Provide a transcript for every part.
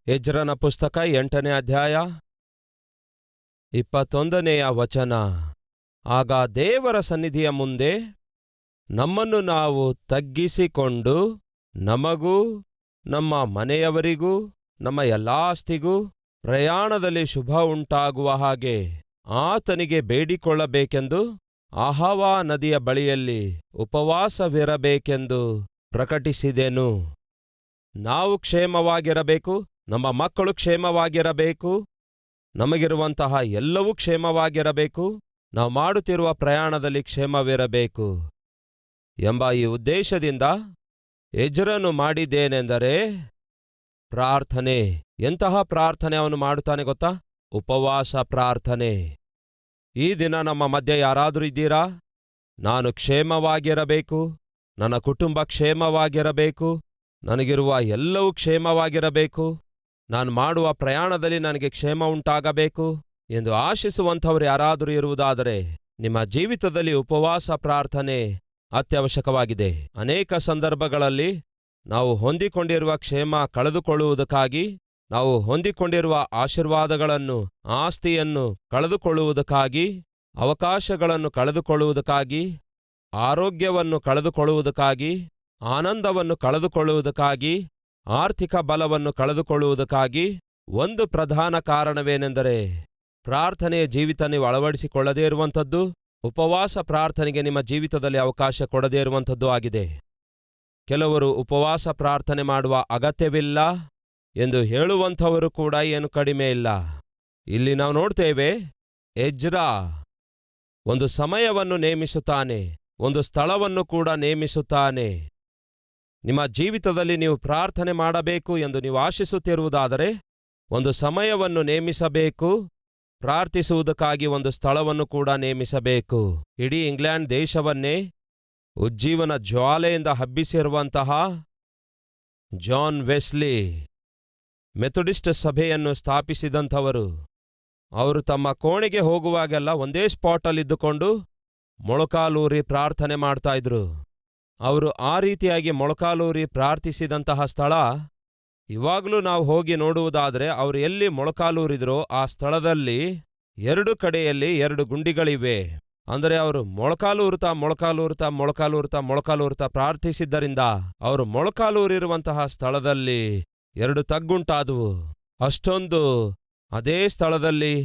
ಎಜ್ರನ ಪುಸ್ತಕ 8ನೇ ಅಧ್ಯಾಯ 21ನೇ ವಚನ. ಆಗ ದೇವರ ಸನ್ನಿಧಿಯ ಮುಂದೆ ನಮ್ಮನ್ನು ನಾವು ತಗ್ಗಿಸಿಕೊಂಡು ನಮಗೂ ನಮ್ಮ ಮನೆಯವರಿಗೂ ನಮ್ಮ ಎಲ್ಲಾ ಆಸ್ತಿಗೂ ಪ್ರಯಾಣದಲ್ಲಿ ಶುಭ ಉಂಟಾಗುವ ಹಾಗೆ ಆತನಿಗೆ ಬೇಡಿಕೊಳ್ಳಬೇಕೆಂದು ಅಹವಾ ನದಿಯ ಬಳಿಯಲ್ಲಿ ಉಪವಾಸವಿರಬೇಕೆಂದು ಪ್ರಕಟಿಸಿದೆನು. ನಾವು ಕ್ಷೇಮವಾಗಿರಬೇಕು, ನಮ್ಮ ಮಕ್ಕಳು ಕ್ಷೇಮವಾಗಿರಬೇಕು, ನಮಗಿರುವಂತಹ ಎಲ್ಲವೂ ಕ್ಷೇಮವಾಗಿರಬೇಕು, ನಾವು ಮಾಡುತ್ತಿರುವ ಪ್ರಯಾಣದಲ್ಲಿ ಕ್ಷೇಮವಿರಬೇಕು ಎಂಬ ಈ ಉದ್ದೇಶದಿಂದ ಎಜ್ರನು ಮಾಡಿದ್ದೇನೆಂದರೆ ಪ್ರಾರ್ಥನೆ. ಎಂತಹ ಪ್ರಾರ್ಥನೆ ಅವನು ಮಾಡುತ್ತಾನೆ ಗೊತ್ತಾ? ಉಪವಾಸ ಪ್ರಾರ್ಥನೆ. ಈ ದಿನ ನಮ್ಮ ಮಧ್ಯೆ ಯಾರಾದರೂ ಇದ್ದೀರಾ? ನಾನು ಕ್ಷೇಮವಾಗಿರಬೇಕು, ನನ್ನ ಕುಟುಂಬ ಕ್ಷೇಮವಾಗಿರಬೇಕು, ನನಗಿರುವ ಎಲ್ಲವೂ ಕ್ಷೇಮವಾಗಿರಬೇಕು, ನಾನು ಮಾಡುವ ಪ್ರಯಾಣದಲ್ಲಿ ನನಗೆ ಕ್ಷೇಮ ಉಂಟಾಗಬೇಕು ಎಂದು ಆಶಿಸುವಂಥವ್ರು ಯಾರಾದರೂ ಇರುವುದಾದರೆ ನಿಮ್ಮ ಜೀವಿತದಲ್ಲಿ ಉಪವಾಸ ಪ್ರಾರ್ಥನೆ ಅತ್ಯವಶ್ಯಕವಾಗಿದೆ. ಅನೇಕ ಸಂದರ್ಭಗಳಲ್ಲಿ ನಾವು ಹೊಂದಿಕೊಂಡಿರುವ ಕ್ಷೇಮ ಕಳೆದುಕೊಳ್ಳುವುದಕ್ಕಾಗಿ, ನಾವು ಹೊಂದಿಕೊಂಡಿರುವ ಆಶೀರ್ವಾದಗಳನ್ನು, ಆಸ್ತಿಯನ್ನು ಕಳೆದುಕೊಳ್ಳುವುದಕ್ಕಾಗಿ, ಅವಕಾಶಗಳನ್ನು ಕಳೆದುಕೊಳ್ಳುವುದಕ್ಕಾಗಿ, ಆರೋಗ್ಯವನ್ನು ಕಳೆದುಕೊಳ್ಳುವುದಕ್ಕಾಗಿ, ಆನಂದವನ್ನು ಕಳೆದುಕೊಳ್ಳುವುದಕ್ಕಾಗಿ, ಆರ್ಥಿಕ ಬಲವನ್ನು ಕಳೆದುಕೊಳ್ಳುವುದಕ್ಕಾಗಿ ಒಂದು ಪ್ರಧಾನ ಕಾರಣವೇನೆಂದರೆ ಪ್ರಾರ್ಥನೆಯ ಜೀವಿತ ನೀವು ಅಳವಡಿಸಿಕೊಳ್ಳದೇ ಇರುವಂಥದ್ದು, ಉಪವಾಸ ಪ್ರಾರ್ಥನೆಗೆ ನಿಮ್ಮ ಜೀವಿತದಲ್ಲಿ ಅವಕಾಶ ಕೊಡದೇ ಇರುವಂಥದ್ದು ಆಗಿದೆ. ಕೆಲವರು ಉಪವಾಸ ಪ್ರಾರ್ಥನೆ ಮಾಡುವ ಅಗತ್ಯವಿಲ್ಲ ಎಂದು ಹೇಳುವಂಥವರು ಕೂಡ ಏನು ಕಡಿಮೆ ಇಲ್ಲ. ಇಲ್ಲಿ ನಾವು ನೋಡ್ತೇವೆ, ಎಜ್ರ ಒಂದು ಸಮಯವನ್ನು ನೇಮಿಸುತ್ತಾನೆ, ಒಂದು ಸ್ಥಳವನ್ನು ಕೂಡ ನೇಮಿಸುತ್ತಾನೆ. ನಿಮ್ಮ ಜೀವಿತದಲ್ಲಿ ನೀವು ಪ್ರಾರ್ಥನೆ ಮಾಡಬೇಕು ಎಂದು ನೀವು ಆಶಿಸುತ್ತಿರುವುದಾದರೆ ಒಂದು ಸಮಯವನ್ನು ನೇಮಿಸಬೇಕು, ಪ್ರಾರ್ಥಿಸುವುದಕ್ಕಾಗಿ ಒಂದು ಸ್ಥಳವನ್ನು ಕೂಡ ನೇಮಿಸಬೇಕು. ಇಡೀ ಇಂಗ್ಲೆಂಡ್ ದೇಶವನ್ನೇ ಉಜ್ಜೀವನ ಜ್ವಾಲೆಯಿಂದ ಹಬ್ಬಿಸಿರುವಂತಹ ಜಾನ್ ವೆಸ್ಲಿ ಮೆಥೋಡಿಸ್ಟ್ ಸಭೆಯನ್ನು ಸ್ಥಾಪಿಸಿದಂಥವರು. ಅವರು ತಮ್ಮ ಕೋಣೆಗೆ ಹೋಗುವಾಗೆಲ್ಲ ಒಂದೇ ಸ್ಪಾಟಲ್ಲಿದ್ದುಕೊಂಡು ಮೊಳಕಾಲೂರಿ ಪ್ರಾರ್ಥನೆ ಮಾಡ್ತಾ ಇದ್ರು. ಅವರು ಆ ರೀತಿಯಾಗಿ ಮೊಳಕಾಲೂರಿ ಪ್ರಾರ್ಥಿಸಿದಂತಹ ಸ್ಥಳ ಇವಾಗಲೂ ನಾವು ಹೋಗಿ ನೋಡುವುದಾದರೆ ಅವರು ಎಲ್ಲಿ ಮೊಳಕಾಲೂರಿದ್ರೋ ಆ ಸ್ಥಳದಲ್ಲಿ 2 ಕಡೆಯಲ್ಲಿ 2 ಗುಂಡಿಗಳಿವೆ. ಅಂದರೆ ಅವರು ಮೊಳಕಾಲೂರ್ತಾ ಪ್ರಾರ್ಥಿಸಿದ್ದರಿಂದ ಅವರು ಮೊಳಕಾಲೂರಿರುವಂತಹ ಸ್ಥಳದಲ್ಲಿ 2 ತಗ್ಗುಂಟಾದವು. ಅಷ್ಟೊಂದು ಅದೇ ಸ್ಥಳದಲ್ಲಿ,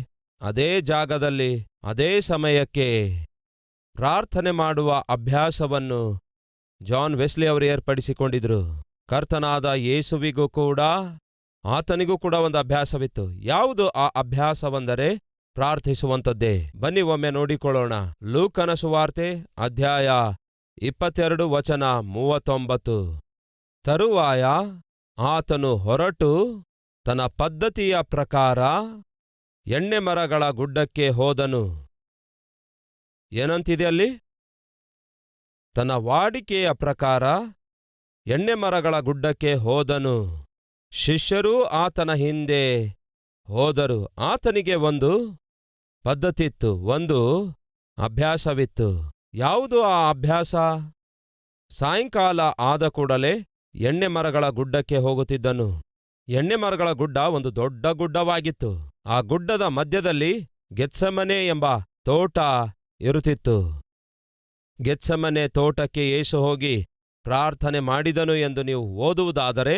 ಅದೇ ಜಾಗದಲ್ಲಿ, ಅದೇ ಸಮಯಕ್ಕೆ ಪ್ರಾರ್ಥನೆ ಮಾಡುವ ಅಭ್ಯಾಸವನ್ನು ಜಾನ್ ವೆಸ್ಲಿ ಅವರು ಏರ್ಪಡಿಸಿಕೊಂಡಿದ್ರು. ಕರ್ತನಾದ ಯೇಸುವಿಗೂ ಕೂಡ, ಆತನಿಗೂ ಕೂಡ ಒಂದು ಅಭ್ಯಾಸವಿತ್ತು. ಯಾವುದು ಆ ಅಭ್ಯಾಸವೆಂದರೆ ಪ್ರಾರ್ಥಿಸುವಂಥದ್ದೇ. ಬನ್ನಿ ಒಮ್ಮೆ ನೋಡಿಕೊಳ್ಳೋಣ. ಲೂಕನ ಸುವಾರ್ತೆ ಅಧ್ಯಾಯ 22 ವಚನ 39. ತರುವಾಯ ಆತನು ಹೊರಟು ತನ್ನ ಪದ್ಧತಿಯ ಪ್ರಕಾರ ಎಣ್ಣೆ ಮರಗಳ ಗುಡ್ಡಕ್ಕೆ ಹೋದನು. ಏನಂತಿದೆ ಅಲ್ಲಿ? ತನ್ನ ವಾಡಿಕೆಯ ಪ್ರಕಾರ ಎಣ್ಣೆ ಮರಗಳ ಗುಡ್ಡಕ್ಕೆ ಹೋದನು. ಶಿಷ್ಯರೂ ಆತನ ಹಿಂದೆ ಹೋದರು. ಆತನಿಗೆ ಒಂದು ಪದ್ಧತಿತ್ತು, ಒಂದು ಅಭ್ಯಾಸವಿತ್ತು. ಯಾವುದು ಆ ಅಭ್ಯಾಸ? ಸಾಯಂಕಾಲ ಆದ ಕೂಡಲೇ ಎಣ್ಣೆ ಮರಗಳ ಗುಡ್ಡಕ್ಕೆ ಹೋಗುತ್ತಿದ್ದನು. ಎಣ್ಣೆ ಮರಗಳ ಗುಡ್ಡ ಒಂದು ದೊಡ್ಡ ಗುಡ್ಡವಾಗಿತ್ತು. ಆ ಗುಡ್ಡದ ಮಧ್ಯದಲ್ಲಿ ಗೆತ್ಸೆಮನೆ ಎಂಬ ತೋಟ ಇರುತ್ತಿತ್ತು. ಗೆತ್ಸೆಮನೆ ತೋಟಕ್ಕೆ ಯೇಸು ಹೋಗಿ ಪ್ರಾರ್ಥನೆ ಮಾಡಿದನು ಎಂದು ನೀವು ಓದುವುದಾದರೆ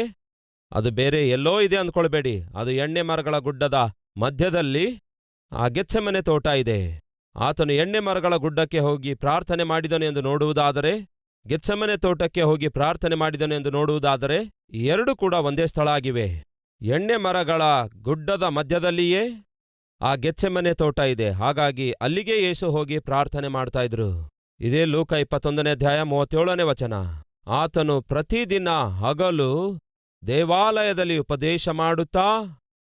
ಅದು ಬೇರೆ ಎಲ್ಲೋ ಇದೆ ಅಂದ್ಕೊಳ್ಬೇಡಿ. ಅದು ಎಣ್ಣೆ ಮರಗಳ ಗುಡ್ಡದ ಮಧ್ಯದಲ್ಲಿ ಆ ಗೆತ್ಸೆಮನೆ ತೋಟ ಇದೆ. ಆತನು ಎಣ್ಣೆ ಮರಗಳ ಗುಡ್ಡಕ್ಕೆ ಹೋಗಿ ಪ್ರಾರ್ಥನೆ ಮಾಡಿದನು ಎಂದು ನೋಡುವುದಾದರೆ, ಗೆತ್ಸೆಮನೆ ತೋಟಕ್ಕೆ ಹೋಗಿ ಪ್ರಾರ್ಥನೆ ಮಾಡಿದನು ಎಂದು ನೋಡುವುದಾದರೆ, ಈ 2 ಕೂಡ ಒಂದೇ ಸ್ಥಳ ಆಗಿವೆ. ಎಣ್ಣೆ ಮರಗಳ ಗುಡ್ಡದ ಮಧ್ಯದಲ್ಲಿಯೇ ಆ ಗೆತ್ಸೆಮನೆ ತೋಟ ಇದೆ. ಹಾಗಾಗಿ ಅಲ್ಲಿಗೆ ಯೇಸು ಹೋಗಿ ಪ್ರಾರ್ಥನೆ ಮಾಡ್ತಾ ಇದ್ರು. ಇದೇ ಲೂಕ 21ನೇ ಅಧ್ಯಾಯ 37ನೇ ವಚನ. ಆತನು ಪ್ರತಿದಿನ ಹಗಲು ದೇವಾಲಯದಲ್ಲಿ ಉಪದೇಶ ಮಾಡುತ್ತಾ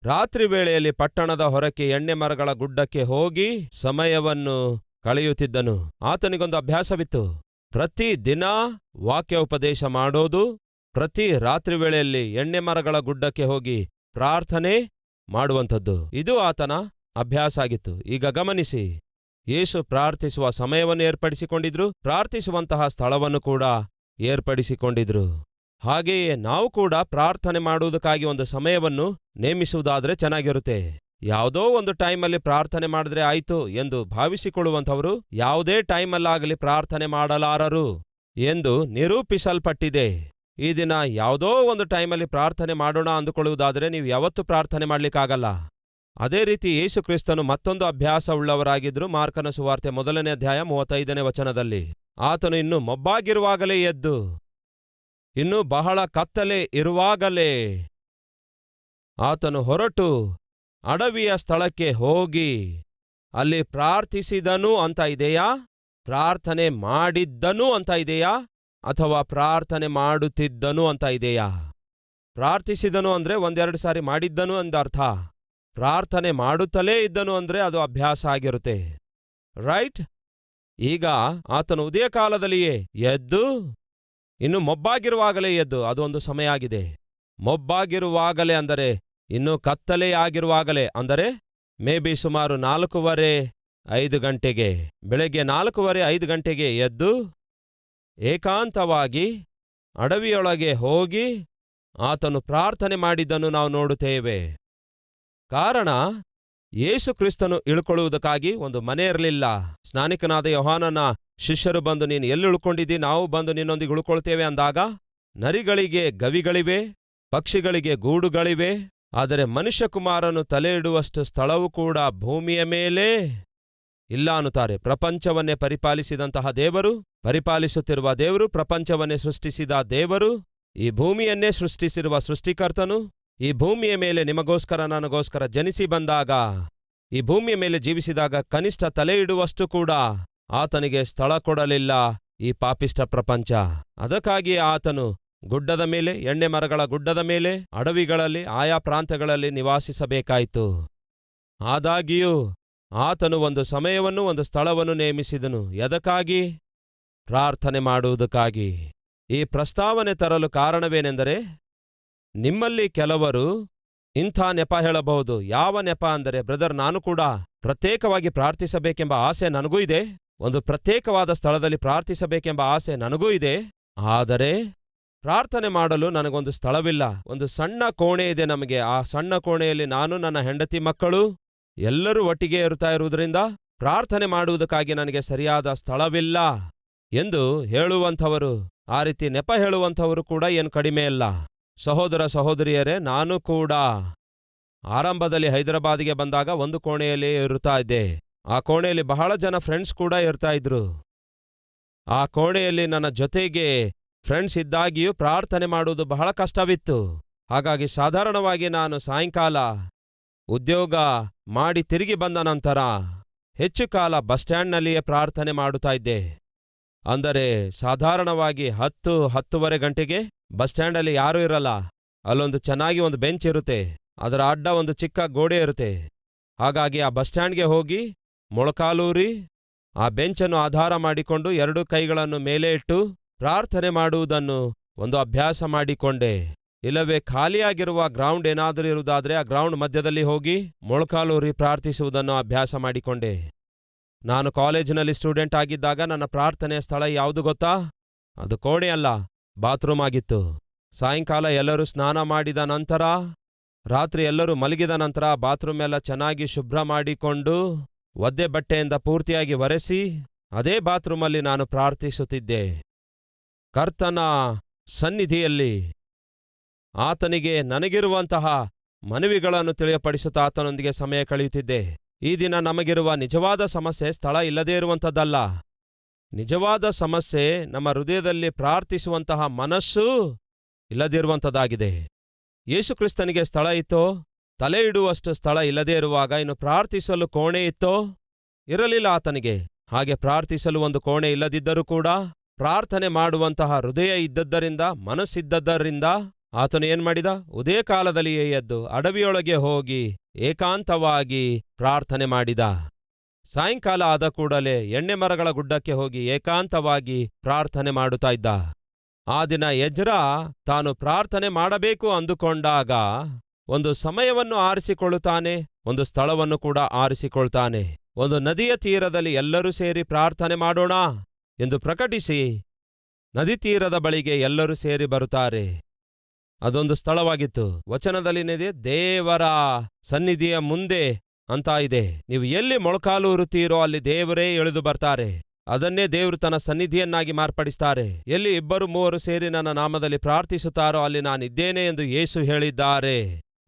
ರಾತ್ರಿ ವೇಳೆಯಲ್ಲಿ ಪಟ್ಟಣದ ಹೊರಕ್ಕೆ ಎಣ್ಣೆ ಮರಗಳ ಗುಡ್ಡಕ್ಕೆ ಹೋಗಿ ಸಮಯವನ್ನು ಕಳೆಯುತ್ತಿದ್ದನು. ಆತನಿಗೊಂದು ಅಭ್ಯಾಸವಿತ್ತು, ಪ್ರತಿ ದಿನ ವಾಕ್ಯ ಉಪದೇಶ ಮಾಡೋದು, ಪ್ರತಿ ರಾತ್ರಿ ವೇಳೆಯಲ್ಲಿ ಎಣ್ಣೆ ಮರಗಳ ಗುಡ್ಡಕ್ಕೆ ಹೋಗಿ ಪ್ರಾರ್ಥನೆ ಮಾಡುವಂಥದ್ದು. ಇದು ಆತನ ಅಭ್ಯಾಸ ಆಗಿತ್ತು. ಈಗ ಗಮನಿಸಿ, ಯೇಸು ಪ್ರಾರ್ಥಿಸುವ ಸಮಯವನ್ನು ಏರ್ಪಡಿಸಿಕೊಂಡಿದ್ರು, ಪ್ರಾರ್ಥಿಸುವಂತಹ ಸ್ಥಳವನ್ನು ಕೂಡ ಏರ್ಪಡಿಸಿಕೊಂಡಿದ್ರು. ಹಾಗೆಯೇ ನಾವು ಕೂಡ ಪ್ರಾರ್ಥನೆ ಮಾಡುವುದಕ್ಕಾಗಿ ಒಂದು ಸಮಯವನ್ನು ನೇಮಿಸುವುದಾದ್ರೆ ಚೆನ್ನಾಗಿರುತ್ತೆ. ಯಾವುದೋ ಒಂದು ಟೈಮಲ್ಲಿ ಪ್ರಾರ್ಥನೆ ಮಾಡಿದ್ರೆ ಆಯ್ತು ಎಂದು ಭಾವಿಸಿಕೊಳ್ಳುವಂಥವರು ಯಾವುದೇ ಟೈಮಲ್ಲಾಗಲಿ ಪ್ರಾರ್ಥನೆ ಮಾಡಲಾರರು ಎಂದು ನಿರೂಪಿಸಲ್ಪಟ್ಟಿದೆ. ಈ ದಿನ ಯಾವುದೋ ಒಂದು ಟೈಮಲ್ಲಿ ಪ್ರಾರ್ಥನೆ ಮಾಡೋಣ ಅಂದುಕೊಳ್ಳುವುದಾದರೆ ನೀವು ಯಾವತ್ತೂ ಪ್ರಾರ್ಥನೆ ಮಾಡಲಿಕ್ಕಾಗಲ್ಲ. ಅದೇ ರೀತಿ ಯೇಸು ಕ್ರಿಸ್ತನು ಮತ್ತೊಂದು ಅಭ್ಯಾಸವುಳ್ಳವರಾಗಿದ್ದರು. ಮಾರ್ಕನ ಸುವಾರ್ತೆ 1ನೇ ಅಧ್ಯಾಯ 35ನೇ ವಚನದಲ್ಲಿ ಆತನು ಇನ್ನು ಮೊಬ್ಬಾಗಿರುವಾಗಲೇ ಎದ್ದು, ಇನ್ನೂ ಬಹಳ ಕತ್ತಲೆ ಇರುವಾಗಲೇ ಆತನು ಹೊರಟು ಅಡವಿಯ ಸ್ಥಳಕ್ಕೆ ಹೋಗಿ ಅಲ್ಲಿ ಪ್ರಾರ್ಥಿಸಿದನು ಅಂತ ಇದೆಯಾ, ಪ್ರಾರ್ಥನೆ ಮಾಡಿದ್ದನು ಅಂತ ಇದೆಯಾ, ಅಥವಾ ಪ್ರಾರ್ಥನೆ ಮಾಡುತ್ತಿದ್ದನು ಅಂತ ಇದೆಯಾ? ಪ್ರಾರ್ಥಿಸಿದನು ಅಂದ್ರೆ 1-2 ಸಾರಿ ಮಾಡಿದ್ದನು ಎಂದರ್ಥ. ಪ್ರಾರ್ಥನೆ ಮಾಡುತ್ತಲೇ ಇದ್ದನು ಅಂದ್ರೆ ಅದು ಅಭ್ಯಾಸ ಆಗಿರುತ್ತೆ, ರೈಟ್? ಈಗ ಆತನು ಉದಯ ಕಾಲದಲ್ಲಿಯೇ ಎದ್ದು, ಇನ್ನು ಮೊಬ್ಬಾಗಿರುವಾಗಲೇ ಎದ್ದು, ಅದೊಂದು ಸಮಯ ಆಗಿದೆ. ಮೊಬ್ಬಾಗಿರುವಾಗಲೇ ಅಂದರೆ ಇನ್ನೂ ಕತ್ತಲೆಯಾಗಿರುವಾಗಲೇ, ಅಂದರೆ ಮೇಬಿ ಸುಮಾರು 4:45 ಗಂಟೆಗೆ, ಬೆಳಗ್ಗೆ 4:45 ಗಂಟೆಗೆ ಎದ್ದು ಏಕಾಂತವಾಗಿ ಅಡವಿಯೊಳಗೆ ಹೋಗಿ ಆತನು ಪ್ರಾರ್ಥನೆ ಮಾಡಿದ್ದನ್ನು ನಾವು ನೋಡುತ್ತೇವೆ. ಕಾರಣ, ಯೇಸು ಕ್ರಿಸ್ತನು ಇಳ್ಕೊಳ್ಳುವುದಕ್ಕಾಗಿ ಒಂದು ಮನೆ ಇರಲಿಲ್ಲ. ಸ್ನಾನಿಕನಾದ ಯೋಹಾನನ ಶಿಷ್ಯರು ಬಂದು, ನೀನು ಎಲ್ಲಿ ಉಳ್ಕೊಂಡಿದ್ದಿ, ನಾವು ಬಂದು ನಿನ್ನೊಂದಿಗೆ ಉಳ್ಕೊಳ್ತೇವೆ ಅಂದಾಗ, ನರಿಗಳಿಗೆ ಗವಿಗಳಿವೆ, ಪಕ್ಷಿಗಳಿಗೆ ಗೂಡುಗಳಿವೆ, ಆದರೆ ಮನುಷ್ಯಕುಮಾರನು ತಲೆ ಇಡುವಷ್ಟು ಸ್ಥಳವೂ ಕೂಡ ಭೂಮಿಯ ಮೇಲೆ ಇಲ್ಲ ಅನ್ನುತ್ತಾರೆ. ಪ್ರಪಂಚವನ್ನೇ ಪರಿಪಾಲಿಸಿದಂತಹ ದೇವರು, ಪರಿಪಾಲಿಸುತ್ತಿರುವ ದೇವರು, ಪ್ರಪಂಚವನ್ನೇ ಸೃಷ್ಟಿಸಿದ ದೇವರು, ಈ ಭೂಮಿಯನ್ನೇ ಸೃಷ್ಟಿಸಿರುವ ಸೃಷ್ಟಿಕರ್ತನು, ಈ ಭೂಮಿಯ ಮೇಲೆ ನಿಮಗೋಸ್ಕರ ನನಗೋಸ್ಕರ ಜನಿಸಿ ಬಂದಾಗ, ಈ ಭೂಮಿಯ ಮೇಲೆ ಜೀವಿಸಿದಾಗ ಕನಿಷ್ಠ ತಲೆ ಇಡುವಷ್ಟು ಕೂಡ ಆತನಿಗೆ ಸ್ಥಳ ಕೊಡಲಿಲ್ಲ ಈ ಪಾಪಿಷ್ಟ ಪ್ರಪಂಚ. ಅದಕ್ಕಾಗಿಯೇ ಆತನು ಗುಡ್ಡದ ಮೇಲೆ, ಎಣ್ಣೆ ಮರಗಳ ಗುಡ್ಡದ ಮೇಲೆ, ಅಡವಿಗಳಲ್ಲಿ, ಆಯಾ ಪ್ರಾಂತ್ಯಗಳಲ್ಲಿ ನಿವಾಸಿಸಬೇಕಾಯಿತು. ಆದಾಗ್ಯೂ ಆತನು ಒಂದು ಸಮಯವನ್ನು, ಒಂದು ಸ್ಥಳವನ್ನು ನೇಮಿಸಿದನು. ಎದಕ್ಕಾಗಿ? ಪ್ರಾರ್ಥನೆ ಮಾಡುವುದಕ್ಕಾಗಿ. ಈ ಪ್ರಸ್ತಾವನೆ ತರಲು ಕಾರಣವೇನೆಂದರೆ, ನಿಮ್ಮಲ್ಲಿ ಕೆಲವರು ಇಂಥ ನೆಪ ಹೇಳಬಹುದು. ಯಾವ ನೆಪ ಅಂದರೆ, ಬ್ರದರ್, ನಾನು ಕೂಡ ಪ್ರತ್ಯೇಕವಾಗಿ ಪ್ರಾರ್ಥಿಸಬೇಕೆಂಬ ಆಸೆ ನನಗೂ ಇದೆ, ಒಂದು ಪ್ರತ್ಯೇಕವಾದ ಸ್ಥಳದಲ್ಲಿ ಪ್ರಾರ್ಥಿಸಬೇಕೆಂಬ ಆಸೆ ನನಗೂ ಇದೆ, ಆದರೆ ಪ್ರಾರ್ಥನೆ ಮಾಡಲು ನನಗೊಂದು ಸ್ಥಳವಿಲ್ಲ. ಒಂದು ಸಣ್ಣ ಕೋಣೆ ಇದೆ ನಮಗೆ, ಆ ಸಣ್ಣ ಕೋಣೆಯಲ್ಲಿ ನಾನು, ನನ್ನ ಹೆಂಡತಿ, ಮಕ್ಕಳು ಎಲ್ಲರೂ ಒಟ್ಟಿಗೆ ಇರುತ್ತಾ ಇರುವುದರಿಂದ ಪ್ರಾರ್ಥನೆ ಮಾಡುವುದಕ್ಕಾಗಿ ನನಗೆ ಸರಿಯಾದ ಸ್ಥಳವಿಲ್ಲ ಎಂದು ಹೇಳುವಂಥವರು, ಆ ರೀತಿ ನೆಪ ಹೇಳುವಂಥವರು ಕೂಡ ಏನು ಕಡಿಮೆ ಅಲ್ಲ. ಸಹೋದರ ಸಹೋದರಿಯರೇ, ನಾನು ಕೂಡ ಆರಂಭದಲ್ಲಿ ಹೈದರಾಬಾದಿಗೆ ಬಂದಾಗ ಒಂದು ಕೋಣೆಯಲ್ಲಿ ಇರುತ್ತಾ ಇದ್ದೆ. ಆ ಕೋಣೆಯಲ್ಲಿ ಬಹಳ ಜನ ಫ್ರೆಂಡ್ಸ್ ಕೂಡ ಇರ್ತಾ ಇದ್ರು. ಆ ಕೋಣೆಯಲ್ಲಿ ನನ್ನ ಜೊತೆಗೆ ಫ್ರೆಂಡ್ಸ್ ಇದ್ದಾಗಿಯೂ ಪ್ರಾರ್ಥನೆ ಮಾಡುವುದು ಬಹಳ ಕಷ್ಟವಿತ್ತು. ಹಾಗಾಗಿ ಸಾಧಾರಣವಾಗಿ ನಾನು ಸಾಯಂಕಾಲ ಉದ್ಯೋಗ ಮಾಡಿ ತಿರುಗಿ ಬಂದ ನಂತರ ಹೆಚ್ಚು ಕಾಲ ಬಸ್ ಸ್ಟ್ಯಾಂಡ್ನಲ್ಲಿಯೇ ಪ್ರಾರ್ಥನೆ ಮಾಡುತ್ತಾ ಇದ್ದೆ. ಅಂದರೆ ಸಾಧಾರಣವಾಗಿ 10-10:30 ಗಂಟೆಗೆ ಬಸ್ ಸ್ಟ್ಯಾಂಡಲ್ಲಿ ಯಾರೂ ಇರಲ್ಲ. ಅಲ್ಲೊಂದು ಚೆನ್ನಾಗಿ ಒಂದು ಬೆಂಚ್ ಇರುತ್ತೆ, ಅದರ ಅಡ್ಡ ಒಂದು ಚಿಕ್ಕ ಗೋಡೆ ಇರುತ್ತೆ. ಹಾಗಾಗಿ ಆ ಬಸ್ ಸ್ಟ್ಯಾಂಡ್ಗೆ ಹೋಗಿ ಮೊಳಕಾಲೂರಿ ಆ ಬೆಂಚನ್ನು ಆಧಾರ ಮಾಡಿಕೊಂಡು 2 ಕೈಗಳನ್ನು ಮೇಲೆ ಇಟ್ಟು ಪ್ರಾರ್ಥನೆ ಮಾಡುವುದನ್ನು ಒಂದು ಅಭ್ಯಾಸ ಮಾಡಿಕೊಂಡೆ. ಇಲ್ಲವೇ ಖಾಲಿಯಾಗಿರುವ ಗ್ರೌಂಡ್ ಏನಾದರೂ ಇರುವುದಾದರೆ ಆ ಗ್ರೌಂಡ್ ಮಧ್ಯದಲ್ಲಿ ಹೋಗಿ ಮೊಳಕಾಲೂರಿ ಪ್ರಾರ್ಥಿಸುವುದನ್ನು ಅಭ್ಯಾಸ ಮಾಡಿಕೊಂಡೆ. ನಾನು ಕಾಲೇಜಿನಲ್ಲಿ ಸ್ಟೂಡೆಂಟ್ ಆಗಿದ್ದಾಗ ನನ್ನ ಪ್ರಾರ್ಥನೆಯ ಸ್ಥಳ ಯಾವುದು ಗೊತ್ತಾ? ಅದು ಕೋಣೆ ಅಲ್ಲ, ಬಾತ್ರೂಮ್ ಆಗಿತ್ತು. ಸಾಯಂಕಾಲ ಎಲ್ಲರೂ ಸ್ನಾನ ಮಾಡಿದ ನಂತರ, ರಾತ್ರಿ ಎಲ್ಲರೂ ಮಲಗಿದ ನಂತರ ಬಾತ್ರೂಮ್ ಎಲ್ಲ ಚೆನ್ನಾಗಿ ಶುಭ್ರ ಮಾಡಿಕೊಂಡು ಒದ್ದೆ ಬಟ್ಟೆಯಿಂದ ಪೂರ್ತಿಯಾಗಿ ಒರೆಸಿ ಅದೇ ಬಾತ್ರೂಮಲ್ಲಿ ನಾನು ಪ್ರಾರ್ಥಿಸುತ್ತಿದ್ದೆ. ಕರ್ತನ ಸನ್ನಿಧಿಯಲ್ಲಿ ಆತನಿಗೆ ನನಗಿರುವಂತಹ ಮನವಿಗಳನ್ನು ತಿಳಿಯಪಡಿಸುತ್ತಾ ಆತನೊಂದಿಗೆ ಸಮಯ ಕಳೆಯುತ್ತಿದ್ದೆ. ಈ ದಿನ ನಮಗಿರುವ ನಿಜವಾದ ಸಮಸ್ಯೆ ಸ್ಥಳ ಇಲ್ಲದೇ ಇರುವಂಥದ್ದಲ್ಲ. ನಿಜವಾದ ಸಮಸ್ಯೆ ನಮ್ಮ ಹೃದಯದಲ್ಲಿ ಪ್ರಾರ್ಥಿಸುವಂತಹ ಮನಸ್ಸು ಇಲ್ಲದಿರುವಂಥದ್ದಾಗಿದೆ. ಯೇಸುಕ್ರಿಸ್ತನಿಗೆ ಸ್ಥಳ ಇತ್ತೋ? ತಲೆ ಇಡುವಷ್ಟು ಸ್ಥಳ ಇಲ್ಲದೇ ಇರುವಾಗ ಇನ್ನು ಪ್ರಾರ್ಥಿಸಲು ಕೋಣೆ ಇತ್ತೋ? ಇರಲಿಲ್ಲ ಆತನಿಗೆ. ಹಾಗೆ ಪ್ರಾರ್ಥಿಸಲು ಒಂದು ಕೋಣೆ ಇಲ್ಲದಿದ್ದರೂ ಕೂಡ ಪ್ರಾರ್ಥನೆ ಮಾಡುವಂತಹ ಹೃದಯ ಇದ್ದದ್ದರಿಂದ, ಮನಸ್ಸಿದ್ದದ್ದರಿಂದ ಆತನು ಏನ್ಮಾಡಿದ? ಉದಯ ಕಾಲದಲ್ಲಿಯೇ ಎದ್ದು ಅಡವಿಯೊಳಗೆ ಹೋಗಿ ಏಕಾಂತವಾಗಿ ಪ್ರಾರ್ಥನೆ ಮಾಡಿದ. ಸಾಯಂಕಾಲ ಆದ ಕೂಡಲೇ ಎಣ್ಣೆ ಮರಗಳ ಗುಡ್ಡಕ್ಕೆ ಹೋಗಿ ಏಕಾಂತವಾಗಿ ಪ್ರಾರ್ಥನೆ ಮಾಡುತ್ತಾ ಇದ್ದ. ಆ ದಿನ ಎಜ್ರ ತಾನು ಪ್ರಾರ್ಥನೆ ಮಾಡಬೇಕು ಅಂದುಕೊಂಡಾಗ ಒಂದು ಸಮಯವನ್ನು ಆರಿಸಿಕೊಳ್ಳುತ್ತಾನೆ, ಒಂದು ಸ್ಥಳವನ್ನು ಕೂಡ ಆರಿಸಿಕೊಳ್ತಾನೆ. ಒಂದು ನದಿಯ ತೀರದಲ್ಲಿ ಎಲ್ಲರೂ ಸೇರಿ ಪ್ರಾರ್ಥನೆ ಮಾಡೋಣ ಎಂದು ಪ್ರಕಟಿಸಿ ನದಿ ತೀರದ ಬಳಿಗೆ ಎಲ್ಲರೂ ಸೇರಿ ಬರುತ್ತಾರೆ. ಅದೊಂದು ಸ್ಥಳವಾಗಿತ್ತು. ವಚನದಲ್ಲಿನಿದೆ, ದೇವರ ಸನ್ನಿಧಿಯ ಮುಂದೆ ಅಂತ ಇದೆ. ನೀವು ಎಲ್ಲಿ ಮೊಳಕಾಲೂರುತ್ತೀರೋ ಅಲ್ಲಿ ದೇವರೇ ಇಳಿದು ಬರ್ತಾರೆ. ಅದನ್ನೇ ದೇವರು ತನ್ನ ಸನ್ನಿಧಿಯನ್ನಾಗಿ ಮಾರ್ಪಡಿಸ್ತಾರೆ. ಎಲ್ಲಿ 2-3 ಸೇರಿ ನನ್ನ ನಾಮದಲ್ಲಿ ಪ್ರಾರ್ಥಿಸುತ್ತಾರೋ ಅಲ್ಲಿ ನಾನಿದ್ದೇನೆ ಎಂದು ಯೇಸು ಹೇಳಿದ್ದಾರೆ.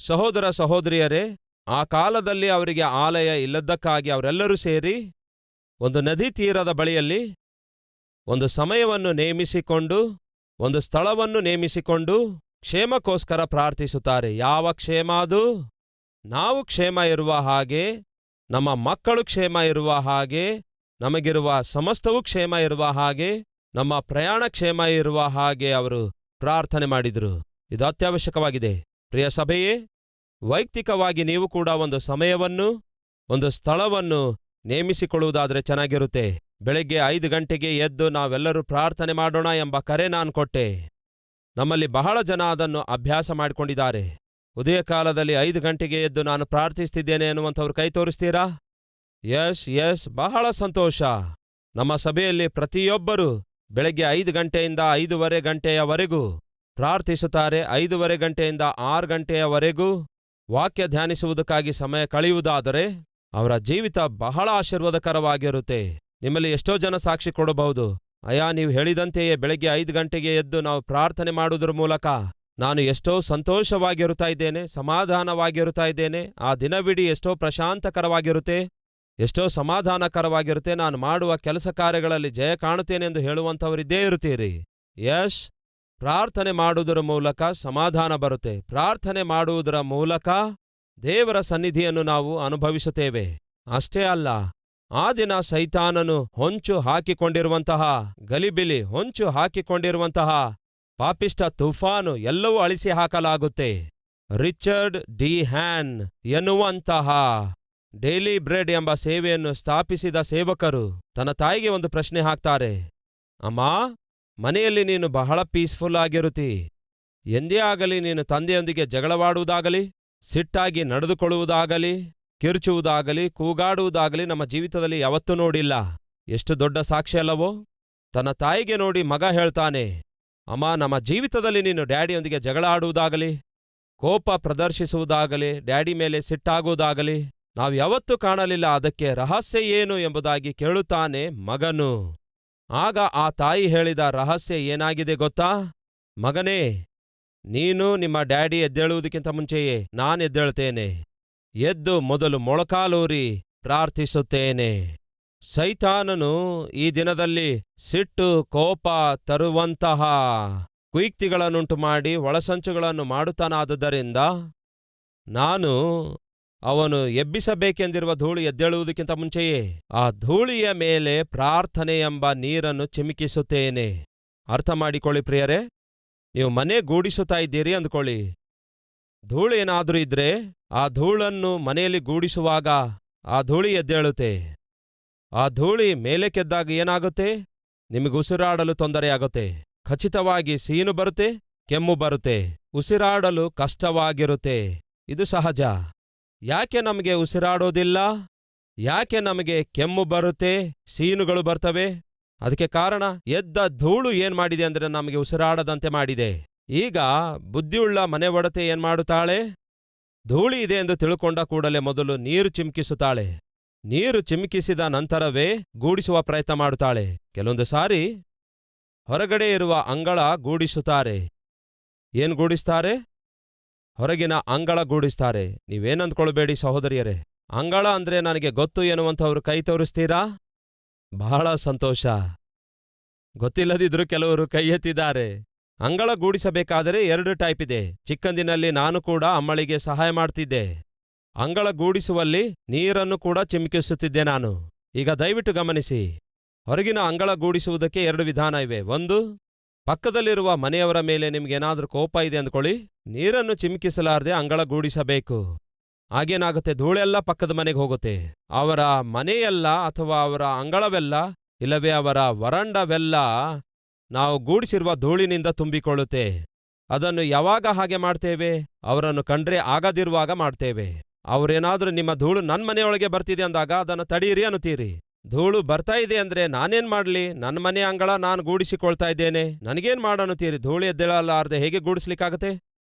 ಸಹೋದರ ಸಹೋದರಿಯರೇ, ಆ ಕಾಲದಲ್ಲಿ ಅವರಿಗೆ ಆಲಯ ಇಲ್ಲದ್ದಕ್ಕಾಗಿ ಅವರೆಲ್ಲರೂ ಸೇರಿ ಒಂದು ನದಿ ತೀರದ ಬಳಿಯಲ್ಲಿ ಒಂದು ಸಮಯವನ್ನು ನೇಮಿಸಿಕೊಂಡು, ಒಂದು ಸ್ಥಳವನ್ನು ನೇಮಿಸಿಕೊಂಡು ಕ್ಷೇಮಕ್ಕೋಸ್ಕರ ಪ್ರಾರ್ಥಿಸುತ್ತಾರೆ. ಯಾವ ಕ್ಷೇಮ ಅದು? ನಾವು ಕ್ಷೇಮ ಇರುವ ಹಾಗೆ, ನಮ್ಮ ಮಕ್ಕಳು ಕ್ಷೇಮ ಇರುವ ಹಾಗೆ, ನಮಗಿರುವ ಸಮಸ್ತವೂ ಕ್ಷೇಮ ಇರುವ ಹಾಗೆ, ನಮ್ಮ ಪ್ರಯಾಣ ಕ್ಷೇಮ ಇರುವ ಹಾಗೆ ಅವರು ಪ್ರಾರ್ಥನೆ ಮಾಡಿದರು. ಇದು ಅತ್ಯವಶ್ಯಕವಾಗಿದೆ. ಪ್ರಿಯ ಸಭೆಯೇ, ವೈಯಕ್ತಿಕವಾಗಿ ನೀವು ಕೂಡ ಒಂದು ಸಮಯವನ್ನು, ಒಂದು ಸ್ಥಳವನ್ನು ನೇಮಿಸಿಕೊಳ್ಳುವುದಾದರೆ ಚೆನ್ನಾಗಿರುತ್ತೆ. ಬೆಳಗ್ಗೆ 5 ಗಂಟೆಗೆ ಎದ್ದು ನಾವೆಲ್ಲರೂ ಪ್ರಾರ್ಥನೆ ಮಾಡೋಣ ಎಂಬ ಕರೆ ನಾನು ಕೊಟ್ಟೆ. ನಮ್ಮಲ್ಲಿ ಬಹಳ ಜನ ಅದನ್ನು ಅಭ್ಯಾಸ ಮಾಡಿಕೊಂಡಿದ್ದಾರೆ. ಉದಯ ಕಾಲದಲ್ಲಿ 5 ಗಂಟೆಗೆ ಎದ್ದು ನಾನು ಪ್ರಾರ್ಥಿಸ್ತಿದ್ದೇನೆ ಎನ್ನುವಂಥವ್ರು ಕೈ ತೋರಿಸ್ತೀರಾ? ಎಸ್, ಬಹಳ ಸಂತೋಷ. ನಮ್ಮ ಸಭೆಯಲ್ಲಿ ಪ್ರತಿಯೊಬ್ಬರೂ ಬೆಳಗ್ಗೆ 5 ಗಂಟೆಯಿಂದ 5:15 ಗಂಟೆಯವರೆಗೂ ಪ್ರಾರ್ಥಿಸುತ್ತಾರೆ. 5:15 ಗಂಟೆಯಿಂದ 6 ಗಂಟೆಯವರೆಗೂ ವಾಕ್ಯ ಧ್ಯಾನಿಸುವುದಕ್ಕಾಗಿ ಸಮಯ ಕಳೆಯುವುದಾದರೆ ಅವರ ಜೀವಿತ ಬಹಳ ಆಶೀರ್ವಾದಕರವಾಗಿರುತ್ತೆ. ನಿಮ್ಮಲ್ಲಿ ಎಷ್ಟೋ ಜನ ಸಾಕ್ಷಿ ಕೊಡಬಹುದು, ಅಯ್ಯ, ನೀವು ಹೇಳಿದಂತೆಯೇ ಬೆಳಗ್ಗೆ 5 ಗಂಟೆಗೆ ಎದ್ದು ನಾವು ಪ್ರಾರ್ಥನೆ ಮಾಡುವುದರ ಮೂಲಕ ನಾನು ಎಷ್ಟೋ ಸಂತೋಷವಾಗಿರುತ್ತಾ ಇದ್ದೇನೆ, ಸಮಾಧಾನವಾಗಿರುತ್ತಾ ಇದ್ದೇನೆ. ಆ ದಿನವಿಡೀ ಎಷ್ಟೋ ಪ್ರಶಾಂತಕರವಾಗಿರುತ್ತೆ, ಎಷ್ಟೋ ಸಮಾಧಾನಕರವಾಗಿರುತ್ತೆ. ನಾನು ಮಾಡುವ ಕೆಲಸ ಕಾರ್ಯಗಳಲ್ಲಿ ಜಯ ಕಾಣುತ್ತೇನೆ ಎಂದು ಹೇಳುವಂಥವರಿದ್ದೇ ಇರುತ್ತೀರಿ. ಯಶ್, ಪ್ರಾರ್ಥನೆ ಮಾಡುವುದರ ಮೂಲಕ ಸಮಾಧಾನ ಬರುತ್ತೆ. ಪ್ರಾರ್ಥನೆ ಮಾಡುವುದರ ಮೂಲಕ ದೇವರ ಸನ್ನಿಧಿಯನ್ನು ನಾವು ಅನುಭವಿಸುತ್ತೇವೆ. ಅಷ್ಟೇ ಅಲ್ಲ, ಆ ದಿನ ಸೈತಾನನು ಹೊಂಚು ಹಾಕಿಕೊಂಡಿರುವಂತಹ ಗಲಿಬಿಲಿ, ಹೊಂಚು ಹಾಕಿಕೊಂಡಿರುವಂತಹ ಪಾಪಿಷ್ಟ ತುಫಾನು ಎಲ್ಲವೂ ಅಳಿಸಿ ಹಾಕಲಾಗುತ್ತೆ. ರಿಚರ್ಡ್ ಡಿ ಹ್ಯಾನ್ ಎನ್ನುವಂತಹ ಡೈಲಿ ಬ್ರೆಡ್ ಎಂಬ ಸೇವೆಯನ್ನು ಸ್ಥಾಪಿಸಿದ ಸೇವಕರು ತನ್ನ ತಾಯಿಗೆ ಒಂದು ಪ್ರಶ್ನೆ ಹಾಕ್ತಾರೆ. ಅಮ್ಮ, ಮನೆಯಲ್ಲಿ ನೀನು ಬಹಳ ಪೀಸ್ಫುಲ್ ಆಗಿರುತ್ತಿ. ಎಂದೇ ಆಗಲಿ ನೀನು ತಂದೆಯೊಂದಿಗೆ ಜಗಳವಾಡುವುದಾಗಲಿ, ಸಿಟ್ಟಾಗಿ ನಡೆದುಕೊಳ್ಳುವುದಾಗಲಿ, ಕಿರುಚುವುದಾಗಲಿ, ಕೂಗಾಡುವುದಾಗಲಿ ನಮ್ಮ ಜೀವಿತದಲ್ಲಿ ಯಾವತ್ತೂ ನೋಡಿಲ್ಲ. ಎಷ್ಟು ದೊಡ್ಡ ಸಾಕ್ಷಿ ಅಲ್ಲವೋ? ತನ್ನ ತಾಯಿಗೆ ನೋಡಿ ಮಗ ಹೇಳ್ತಾನೆ, ಅಮ್ಮ, ನಮ್ಮ ಜೀವಿತದಲ್ಲಿ ನೀನು ಡ್ಯಾಡಿಯೊಂದಿಗೆ ಜಗಳ ಆಡುವುದಾಗಲಿ, ಕೋಪ ಪ್ರದರ್ಶಿಸುವುದಾಗಲಿ, ಡ್ಯಾಡಿ ಮೇಲೆ ಸಿಟ್ಟಾಗುವುದಾಗಲಿ ನಾವು ಯಾವತ್ತೂ ಕಾಣಲಿಲ್ಲ. ಅದಕ್ಕೆ ರಹಸ್ಯ ಏನು ಎಂಬುದಾಗಿ ಕೇಳುತ್ತಾನೆ ಮಗನು. ಆಗ ಆ ತಾಯಿ ಹೇಳಿದ ರಹಸ್ಯ ಏನಾಗಿದೆ ಗೊತ್ತಾ? ಮಗನೇ, ನೀನು ನಿಮ್ಮ ಡ್ಯಾಡಿ ಎದ್ದೇಳುವುದಕ್ಕಿಂತ ಮುಂಚೆಯೇ ನಾನೆದ್ದೇಳ್ತೇನೆ. ಎದ್ದು ಮೊದಲು ಮೊಳಕಾಲೂರಿ ಪ್ರಾರ್ಥಿಸುತ್ತೇನೆ. ಸೈತಾನನು ಈ ದಿನದಲ್ಲಿ ಸಿಟ್ಟು, ಕೋಪ ತರುವಂತಹ ಕುಯುಕ್ತಿಗಳನ್ನುಂಟು ಮಾಡಿ ಒಳಸಂಚುಗಳನ್ನು ಮಾಡುತ್ತಾನಾದುದರಿಂದ ನಾನು ಅವನು ಎಬ್ಬಿಸಬೇಕೆಂದಿರುವ ಧೂಳು ಎದ್ದೇಳುವುದಕ್ಕಿಂತ ಮುಂಚೆಯೇ ಆ ಧೂಳಿಯ ಮೇಲೆ ಪ್ರಾರ್ಥನೆ ಎಂಬ ನೀರನ್ನು ಚಿಮುಕಿಸುತ್ತೇನೆ. ಅರ್ಥ ಮಾಡಿಕೊಳ್ಳಿ ಪ್ರಿಯರೇ, ನೀವು ಮನೆ ಗೂಡಿಸುತ್ತಾ ಇದ್ದೀರಿ ಅಂದ್ಕೊಳ್ಳಿ. ಧೂಳೇನಾದರೂ ಇದ್ರೆ ಆ ಧೂಳನ್ನು ಮನೆಯಲ್ಲಿ ಗೂಡಿಸುವಾಗ ಆ ಧೂಳಿ ಎದ್ದೇಳುತ್ತೆ. ಆ ಧೂಳಿ ಮೇಲಕ್ಕೆದ್ದಾಗ ಏನಾಗುತ್ತೆ? ನಿಮಗೆ ಉಸಿರಾಡಲು ತೊಂದರೆಯಾಗುತ್ತೆ. ಖಚಿತವಾಗಿ ಸೀನು ಬರುತ್ತೆ, ಕೆಮ್ಮು ಬರುತ್ತೆ, ಉಸಿರಾಡಲು ಕಷ್ಟವಾಗಿರುತ್ತೆ. ಇದು ಸಹಜ. ಯಾಕೆ ನಮಗೆ ಉಸಿರಾಡೋದಿಲ್ಲ? ಯಾಕೆ ನಮಗೆ ಕೆಮ್ಮು ಬರುತ್ತೆ, ಸೀನುಗಳು ಬರ್ತವೆ? ಅದಕ್ಕೆ ಕಾರಣ ಎದ್ದ ಧೂಳು ಏನ್ ಮಾಡಿದೆ ಅಂದ್ರೆ ನಮಗೆ ಉಸಿರಾಡದಂತೆ ಮಾಡಿದೆ. ಈಗ ಬುದ್ಧಿಯುಳ್ಳ ಮನೆ ಒಡತೆ ಏನ್ ಮಾಡುತ್ತಾಳೆ? ಧೂಳಿ ಇದೆ ಎಂದು ತಿಳ್ಕೊಂಡ ಕೂಡಲೇ ಮೊದಲು ನೀರು ಚಿಮ್ಕಿಸುತ್ತಾಳೆ. ನೀರು ಚಿಮ್ಕಿಸಿದ ನಂತರವೇ ಗೂಡಿಸುವ ಪ್ರಯತ್ನ ಮಾಡುತ್ತಾಳೆ. ಕೆಲವೊಂದು ಸಾರಿ ಹೊರಗಡೆ ಇರುವ ಅಂಗಳ ಗೂಡಿಸುತ್ತಾರೆ. ಏನ್ ಗೂಡಿಸ್ತಾರೆ? ಹೊರಗಿನ ಅಂಗಳ ಗೂಡಿಸ್ತಾರೆ. ನೀವೇನಂದ್ಕೊಳ್ಬೇಡಿ ಸಹೋದರಿಯರೇ, ಅಂಗಳ ಅಂದ್ರೆ ನನಗೆ ಗೊತ್ತು ಎನ್ನುವಂಥವ್ರು ಕೈ ತೋರಿಸ್ತೀರಾ? ಬಹಳ ಸಂತೋಷ. ಗೊತ್ತಿಲ್ಲದಿದ್ರು ಕೆಲವರು ಕೈ ಎತ್ತಿದ್ದಾರೆ. ಅಂಗಳ ಗೂಡಿಸಬೇಕಾದರೆ 2 ಟೈಪ್ ಇದೆ. ಚಿಕ್ಕಂದಿನಲ್ಲಿ ನಾನು ಕೂಡ ಅಮ್ಮಳಿಗೆ ಸಹಾಯ ಮಾಡ್ತಿದ್ದೆ. ಅಂಗಳ ಗೂಡಿಸುವಲ್ಲಿ ನೀರನ್ನು ಕೂಡ ಚಿಮುಕಿಸುತ್ತಿದ್ದೆ ನಾನು. ಈಗ ದಯವಿಟ್ಟು ಗಮನಿಸಿ, ಹೊರಗಿನ ಅಂಗಳ ಗೂಡಿಸುವುದಕ್ಕೆ 2 ವಿಧಾನ ಇವೆ. ಒಂದು, ಪಕ್ಕದಲ್ಲಿರುವ ಮನೆಯವರ ಮೇಲೆ ನಿಮ್ಗೇನಾದ್ರೂ ಕೋಪ ಇದೆ ಅಂದ್ಕೊಳ್ಳಿ, ನೀರನ್ನು ಚಿಮುಕಿಸಲಾರದೆ ಅಂಗಳ ಗೂಡಿಸಬೇಕು. ಆಗೇನಾಗುತ್ತೆ? ಧೂಳೆಲ್ಲ ಪಕ್ಕದ ಮನೆಗೆ ಹೋಗುತ್ತೆ. ಅವರ ಮನೆಯೆಲ್ಲ ಅಥವಾ ಅವರ ಅಂಗಳವೆಲ್ಲ, ಇಲ್ಲವೇ ಅವರ ವರಂಡವೆಲ್ಲ ನಾವು ಗೂಡಿಸಿರುವ ಧೂಳಿನಿಂದ ತುಂಬಿಕೊಳ್ಳುತ್ತೆ. ಅದನ್ನು ಯಾವಾಗ ಹಾಗೆ ಮಾಡ್ತೇವೆ? ಅವರನ್ನು ಕಂಡ್ರೆ ಆಗದಿರುವಾಗ ಮಾಡ್ತೇವೆ. ಅವರೇನಾದ್ರೂ ನಿಮ್ಮ ಧೂಳು ನನ್ನ ಮನೆಯೊಳಗೆ ಬರ್ತಿದೆ ಅಂದಾಗ ಅದನ್ನು ತಡೀರಿ ಅನ್ನುತ್ತೀರಿ. ಧೂಳು ಬರ್ತಾ ಇದೆ ಅಂದ್ರೆ ನಾನೇನ್ ಮಾಡ್ಲಿ? ನನ್ನ ಮನೆ ಅಂಗಳ ನಾನು ಗೂಡಿಸಿಕೊಳ್ತಾ ಇದ್ದೇನೆ. ನನಗೇನ್ ಮಾಡೋಣತೀರಿ? ಧೂಳು ಎದ್ದೇಳಲಾರದೆ ಹೇಗೆ ಗೂಡಿಸ್ಲಿಕ್ಕಾಗತ್ತೆ?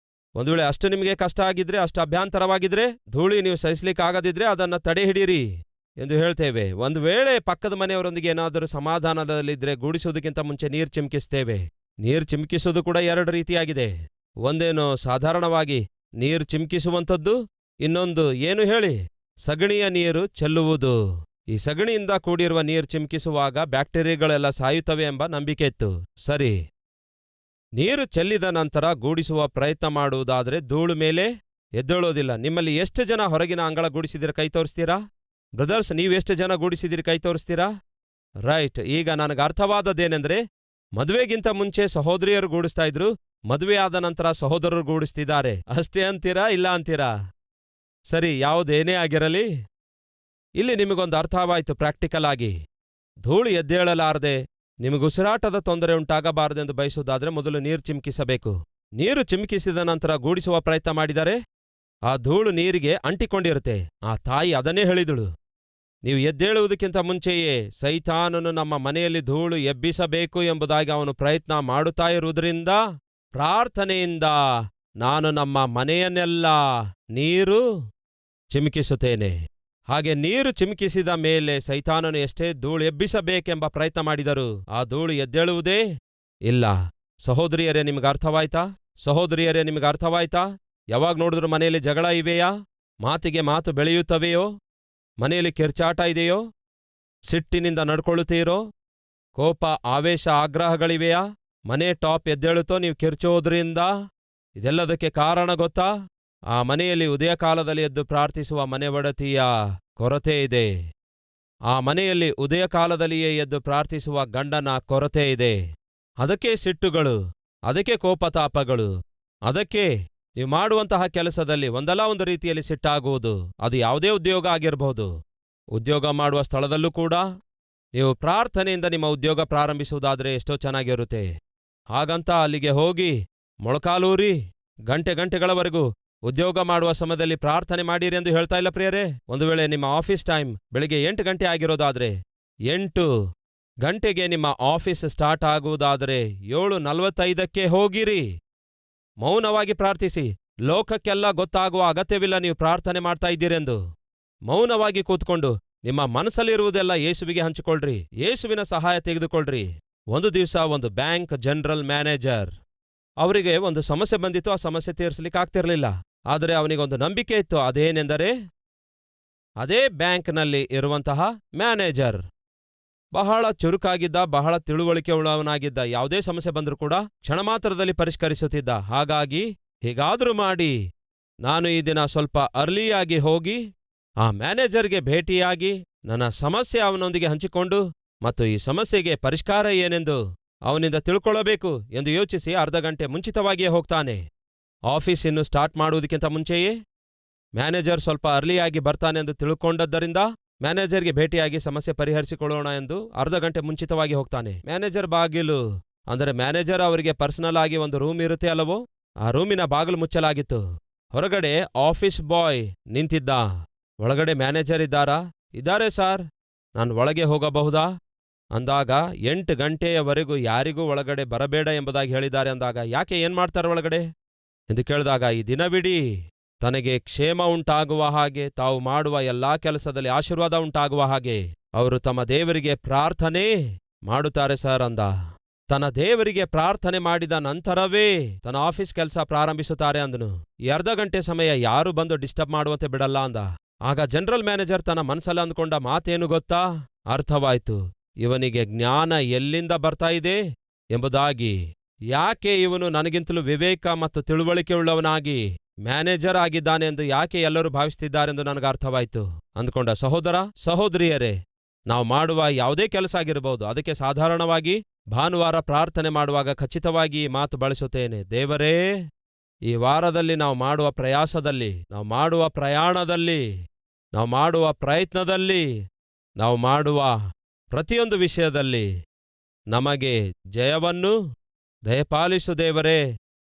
ಒಂದು ವೇಳೆ ಅಷ್ಟು ನಿಮಗೆ ಕಷ್ಟ ಆಗಿದ್ರೆ, ಅಷ್ಟು ಅಭ್ಯಂತರವಾಗಿದ್ರೆ, ಧೂಳಿ ನೀವು ಸಹಿಸ್ಲಿಕ್ಕಾಗದಿದ್ರೆ ಅದನ್ನ ತಡೆ ಹಿಡೀರಿ ಎಂದು ಹೇಳ್ತೇವೆ. ಒಂದು ವೇಳೆ ಪಕ್ಕದ ಮನೆಯವರೊಂದಿಗೆ ಏನಾದರೂ ಸಮಾಧಾನದಲ್ಲಿದ್ರೆ ಗೂಡಿಸೋದಕ್ಕಿಂತ ಮುಂಚೆ ನೀರು ಚಿಮುಕಿಸ್ತೇವೆ. ನೀರು ಚಿಮುಕಿಸೋದು ಕೂಡ ಎರಡು ರೀತಿಯಾಗಿದೆ. ಒಂದೇನೋ ಸಾಧಾರಣವಾಗಿ ನೀರು ಚಿಮುಕಿಸುವಂಥದ್ದು, ಇನ್ನೊಂದು ಏನು ಹೇಳಿ? ಸಗಣಿಯ ನೀರು ಚೆಲ್ಲುವುದು. ಈ ಸಗಣಿಯಿಂದ ಕೂಡಿರುವ ನೀರು ಚಿಮುಕಿಸುವಾಗ ಬ್ಯಾಕ್ಟೀರಿಯಾಗಳೆಲ್ಲ ಸಾಯುತ್ತವೆ ಎಂಬ ನಂಬಿಕೆ ಇತ್ತು. ಸರಿ, ನೀರು ಚೆಲ್ಲಿದ ನಂತರ ಗೂಡಿಸುವ ಪ್ರಯತ್ನ ಮಾಡುವುದಾದ್ರೆ ಧೂಳು ಮೇಲೆ ಎದ್ದೇಳೋದಿಲ್ಲ. ನಿಮ್ಮಲ್ಲಿ ಎಷ್ಟು ಜನ ಹೊರಗಿನ ಅಂಗಳ ಗೂಡಿಸಿದಿರ ಕೈ ತೋರಿಸ್ತೀರಾ? ಬ್ರದರ್ಸ್, ನೀವೆಷ್ಟು ಜನ ಗೂಡಿಸಿದಿರಿ ಕೈ ತೋರಿಸ್ತೀರಾ? ರೈಟ್. ಈಗ ನನಗೆ ಅರ್ಥವಾದದ್ದೇನೆಂದ್ರೆ, ಮದುವೆಗಿಂತ ಮುಂಚೆ ಸಹೋದರಿಯರು ಗೂಡಿಸ್ತಾ ಇದ್ರು, ಮದುವೆ ಆದ ನಂತರ ಸಹೋದರರು ಗೂಡಿಸ್ತಿದ್ದಾರೆ. ಅಷ್ಟೇ ಅಂತೀರಾ, ಇಲ್ಲ ಅಂತೀರಾ? ಸರಿ, ಯಾವುದೇನೇ ಆಗಿರಲಿ, ಇಲ್ಲಿ ನಿಮಗೊಂದು ಅರ್ಥವಾಯ್ತು ಪ್ರಾಕ್ಟಿಕಲ್ ಆಗಿ. ಧೂಳು ಎದ್ದೇಳಲಾರದೆ ನಿಮಗೆ ಉಸಿರಾಟದ ತೊಂದರೆ ಉಂಟಾಗಬಾರದೆಂದು ಬಯಸುವುದಾದ್ರೆ ಮೊದಲು ನೀರು ಚಿಮುಕಿಸಬೇಕು. ನೀರು ಚಿಮುಕಿಸಿದ ನಂತರ ಗೂಡಿಸುವ ಪ್ರಯತ್ನ ಮಾಡಿದರೆ ಆ ಧೂಳು ನೀರಿಗೆ ಅಂಟಿಕೊಂಡಿರುತ್ತೆ. ಆ ತಾಯಿ ಅದನ್ನೇ ಹೇಳಿದಳು, ನೀವು ಎದ್ದೇಳುವುದಕ್ಕಿಂತ ಮುಂಚೆಯೇ ಸೈತಾನನು ನಮ್ಮ ಮನೆಯಲ್ಲಿ ಧೂಳು ಎಬ್ಬಿಸಬೇಕು ಎಂಬುದಾಗಿ ಅವನು ಪ್ರಯತ್ನ ಮಾಡುತ್ತಾ ಇರುವುದರಿಂದ ಪ್ರಾರ್ಥನೆಯಿಂದ ನಾನು ನಮ್ಮ ಮನೆಯನ್ನೆಲ್ಲ ನೀರು ಚಿಮುಕಿಸುತ್ತೇನೆ. ಹಾಗೆ ನೀರು ಚಿಮುಕಿಸಿದ ಮೇಲೆ ಸೈತಾನನು ಎಷ್ಟೇ ಧೂಳು ಎಬ್ಬಿಸಬೇಕೆಂಬ ಪ್ರಯತ್ನ ಮಾಡಿದರು, ಆ ಧೂಳು ಎದ್ದೇಳುವುದೇ ಇಲ್ಲ. ಸಹೋದರಿಯರೇ, ನಿಮಗೆ ಅರ್ಥವಾಯ್ತಾ? ಸಹೋದರಿಯರೇ, ನಿಮಗೆ ಅರ್ಥವಾಯ್ತಾ? ಯಾವಾಗ ನೋಡಿದ್ರು ಮನೆಯಲ್ಲಿ ಜಗಳ ಇವೆಯಾ? ಮಾತಿಗೆ ಮಾತು ಬೆಳೆಯುತ್ತವೆಯೋ? ಮನೆಯಲ್ಲಿ ಕಿರ್ಚಾಟ ಇದೆಯೋ? ಸಿಟ್ಟಿನಿಂದ ನಡ್ಕೊಳ್ಳುತ್ತೀರೋ? ಕೋಪ, ಆವೇಶ, ಆಗ್ರಹಗಳಿವೆಯಾ? ಮನೆ ಟಾಪ್ ಎದ್ದೇಳುತ್ತೋ ನೀವು ಕಿರ್ಚೋದ್ರಿಂದ? ಇದೆಲ್ಲದಕ್ಕೆ ಕಾರಣ ಗೊತ್ತಾ? ಆ ಮನೆಯಲ್ಲಿ ಉದಯ ಕಾಲದಲ್ಲಿ ಎದ್ದು ಪ್ರಾರ್ಥಿಸುವ ಮನೆ ಒಡತಿಯ ಕೊರತೆ ಇದೆ. ಆ ಮನೆಯಲ್ಲಿ ಉದಯ ಕಾಲದಲ್ಲಿಯೇ ಎದ್ದು ಪ್ರಾರ್ಥಿಸುವ ಗಂಡನ ಕೊರತೆ ಇದೆ. ಅದಕ್ಕೆ ಸಿಟ್ಟುಗಳು, ಅದಕ್ಕೆ ಕೋಪತಾಪಗಳು, ಅದಕ್ಕೆ ನೀವು ಮಾಡುವಂತಹ ಕೆಲಸದಲ್ಲಿ ಒಂದಲ್ಲ ಒಂದು ರೀತಿಯಲ್ಲಿ ಸಿಟ್ಟಾಗುವುದು. ಅದು ಯಾವುದೇ ಉದ್ಯೋಗ ಆಗಿರಬಹುದು. ಉದ್ಯೋಗ ಮಾಡುವ ಸ್ಥಳದಲ್ಲೂ ಕೂಡ ನೀವು ಪ್ರಾರ್ಥನೆಯಿಂದ ನಿಮ್ಮ ಉದ್ಯೋಗ ಪ್ರಾರಂಭಿಸುವುದಾದರೆ ಎಷ್ಟೋ ಚೆನ್ನಾಗಿರುತ್ತೆ. ಹಾಗಂತ ಅಲ್ಲಿಗೆ ಹೋಗಿ ಮೊಳಕಾಲೂರಿ ಗಂಟೆಗಳವರೆಗೂ ಉದ್ಯೋಗ ಮಾಡುವ ಸಮಯದಲ್ಲಿ ಪ್ರಾರ್ಥನೆ ಮಾಡಿರಿ ಎಂದು ಹೇಳ್ತಾ ಇಲ್ಲ ಪ್ರಿಯರೇ. ಒಂದು ವೇಳೆ ನಿಮ್ಮ ಆಫೀಸ್ ಟೈಮ್ ಬೆಳಿಗ್ಗೆ 8 ಗಂಟೆ ಆಗಿರೋದಾದ್ರೆ, 8 ಗಂಟೆಗೆ ನಿಮ್ಮ ಆಫೀಸ್ ಸ್ಟಾರ್ಟ್ ಆಗುವುದಾದರೆ 7:45ಕ್ಕೆ ಹೋಗಿರಿ. ಮೌನವಾಗಿ ಪ್ರಾರ್ಥಿಸಿ. ಲೋಕಕ್ಕೆಲ್ಲ ಗೊತ್ತಾಗುವ ಅಗತ್ಯವಿಲ್ಲ ನೀವು ಪ್ರಾರ್ಥನೆ ಮಾಡ್ತಾ ಇದ್ದೀರೆಂದು. ಮೌನವಾಗಿ ಕೂತ್ಕೊಂಡು ನಿಮ್ಮ ಮನಸ್ಸಲ್ಲಿರುವುದೆಲ್ಲ ಯೇಸುವಿಗೆ ಹಂಚಿಕೊಳ್ಳ್ರಿ. ಯೇಸುವಿನ ಸಹಾಯ ತೆಗೆದುಕೊಳ್ಳ್ರಿ. ಒಂದು ದಿವಸ ಒಂದು ಬ್ಯಾಂಕ್ ಜನರಲ್ ಮ್ಯಾನೇಜರ್, ಅವರಿಗೆ ಒಂದು ಸಮಸ್ಯೆ ಬಂದಿತ್ತು. ಆ ಸಮಸ್ಯೆ ತೀರಿಸಲಿಕ್ಕಾಗ್ತಿರ್ಲಿಲ್ಲ. ಆದರೆ ಅವನಿಗೊಂದು ನಂಬಿಕೆ ಇತ್ತು. ಅದೇನೆಂದರೆ, ಅದೇ ಬ್ಯಾಂಕ್ನಲ್ಲಿ ಇರುವಂತಹ ಮ್ಯಾನೇಜರ್ ಬಹಳ ಚುರುಕಾಗಿದ್ದ, ಬಹಳ ತಿಳುವಳಿಕೆ ಉಳ್ಳವನಾಗಿದ್ದ. ಯಾವುದೇ ಸಮಸ್ಯೆ ಬಂದರೂ ಕೂಡ ಕ್ಷಣ ಮಾತ್ರದಲ್ಲಿ ಪರಿಷ್ಕರಿಸುತ್ತಿದ್ದ. ಹಾಗಾಗಿ ಹೀಗಾದರೂ ಮಾಡಿ ನಾನು ಈ ದಿನ ಸ್ವಲ್ಪ ಅರ್ಲಿಯಾಗಿ ಹೋಗಿ ಆ ಮ್ಯಾನೇಜರ್ಗೆ ಭೇಟಿಯಾಗಿ ನನ್ನ ಸಮಸ್ಯೆ ಅವನೊಂದಿಗೆ ಹಂಚಿಕೊಂಡು ಮತ್ತು ಈ ಸಮಸ್ಯೆಗೆ ಪರಿಷ್ಕಾರ ಏನೆಂದು ಅವನಿಂದ ತಿಳ್ಕೊಳ್ಳಬೇಕು ಎಂದು ಯೋಚಿಸಿ ಅರ್ಧ ಗಂಟೆ ಮುಂಚಿತವಾಗಿಯೇ ಹೋಗ್ತಾನೆ. ಆಫೀಸ್ ಇನ್ನು ಸ್ಟಾರ್ಟ್ ಮಾಡುವುದಕ್ಕಿಂತ ಮುಂಚೆಯೇ ಮ್ಯಾನೇಜರ್ ಸ್ವಲ್ಪ ಅರ್ಲಿಯಾಗಿ ಬರ್ತಾನೆಂದು ತಿಳ್ಕೊಂಡದ್ದರಿಂದ ಮ್ಯಾನೇಜರ್ಗೆ ಭೇಟಿಯಾಗಿ ಸಮಸ್ಯೆ ಪರಿಹರಿಸಿಕೊಳ್ಳೋಣ ಎಂದು ಅರ್ಧ ಗಂಟೆ ಮುಂಚಿತವಾಗಿ ಹೋಗ್ತಾನೆ. ಮ್ಯಾನೇಜರ್ ಬಾಗಿಲು ಅಂದರೆ ಮ್ಯಾನೇಜರ್ ಅವರಿಗೆ ಪರ್ಸನಲ್ ಆಗಿ ಒಂದು ರೂಮ್ ಇರುತ್ತೆ ಅಲ್ಲವೋ, ಆ ರೂಮಿನ ಬಾಗಿಲು ಮುಚ್ಚಲಾಗಿತ್ತು. ಹೊರಗಡೆ ಆಫೀಸ್ ಬಾಯ್ ನಿಂತಿದ್ದ. ಒಳಗಡೆ ಮ್ಯಾನೇಜರ್ ಇದ್ದಾರಾ? ಇದ್ದಾರೆ ಸಾರ್, ನಾನು ಒಳಗೆ ಹೋಗಬಹುದಾ ಅಂದಾಗ 8 ಗಂಟೆಯವರೆಗೂ ಯಾರಿಗೂ ಒಳಗಡೆ ಬರಬೇಡ ಎಂಬುದಾಗಿ ಹೇಳಿದ್ದಾರೆ ಅಂದಾಗ, ಯಾಕೆ ಏನ್ ಮಾಡ್ತಾರೆ ಒಳಗಡೆ ಎಂದು ಕೇಳಿದಾಗ, ಈ ದಿನವಿಡೀ ತನಗೆ ಕ್ಷೇಮ ಉಂಟಾಗುವ ಹಾಗೆ, ತಾವು ಮಾಡುವ ಎಲ್ಲಾ ಕೆಲಸದಲ್ಲಿ ಆಶೀರ್ವಾದ ಉಂಟಾಗುವ ಹಾಗೆ ಅವರು ತಮ್ಮ ದೇವರಿಗೆ ಪ್ರಾರ್ಥನೆ ಮಾಡುತ್ತಾರೆ ಸರ್ ಅಂದ. ತನ್ನ ದೇವರಿಗೆ ಪ್ರಾರ್ಥನೆ ಮಾಡಿದ ನಂತರವೇ ತನ್ನ ಆಫೀಸ್ ಕೆಲಸ ಪ್ರಾರಂಭಿಸುತ್ತಾರೆ ಅಂದನು. ಈ ಅರ್ಧ ಗಂಟೆ ಸಮಯ ಯಾರು ಬಂದು ಡಿಸ್ಟರ್ಬ್ ಮಾಡುವಂತೆ ಬಿಡಲ್ಲ ಅಂದ. ಆಗ ಜನರಲ್ ಮ್ಯಾನೇಜರ್ ತನ್ನ ಮನಸ್ಸಲ್ಲಿ ಅಂದ್ಕೊಂಡ ಮಾತೇನು ಗೊತ್ತಾ? ಅರ್ಥವಾಯ್ತು, ಇವನಿಗೆ ಜ್ಞಾನ ಎಲ್ಲಿಂದ ಬರ್ತಾ ಇದೆ ಎಂಬುದಾಗಿ. ಯಾಕೆ ಇವನು ನನಗಿಂತಲೂ ವಿವೇಕ ಮತ್ತು ತಿಳುವಳಿಕೆ ಉಳ್ಳವನಾಗಿ ಮ್ಯಾನೇಜರ್ ಆಗಿದ್ದಾನೆ ಎಂದು ಯಾಕೆ ಎಲ್ಲರೂ ಭಾವಿಸ್ತಿದ್ದಾರೆಂದು ನನಗೆ ಅರ್ಥವಾಯ್ತು ಅಂದ್ಕೊಂಡ. ಸಹೋದರ ಸಹೋದರಿಯರೇ, ನಾವು ಮಾಡುವ ಯಾವುದೇ ಕೆಲಸ ಆಗಿರಬಹುದು, ಅದಕ್ಕೆ ಸಾಧಾರಣವಾಗಿ ಭಾನುವಾರ ಪ್ರಾರ್ಥನೆ ಮಾಡುವಾಗ ಖಚಿತವಾಗಿ ಈ ಮಾತು ಬಳಸುತ್ತೇನೆ. ದೇವರೇ, ಈ ವಾರದಲ್ಲಿ ನಾವು ಮಾಡುವ ಪ್ರಯಾಸದಲ್ಲಿ, ನಾವು ಮಾಡುವ ಪ್ರಯಾಣದಲ್ಲಿ, ನಾವು ಮಾಡುವ ಪ್ರಯತ್ನದಲ್ಲಿ, ನಾವು ಮಾಡುವ ಪ್ರತಿಯೊಂದು ವಿಷಯದಲ್ಲಿ ನಮಗೆ ಜಯವನ್ನು ದಯಪಾಲಿಸು ದೇವರೇ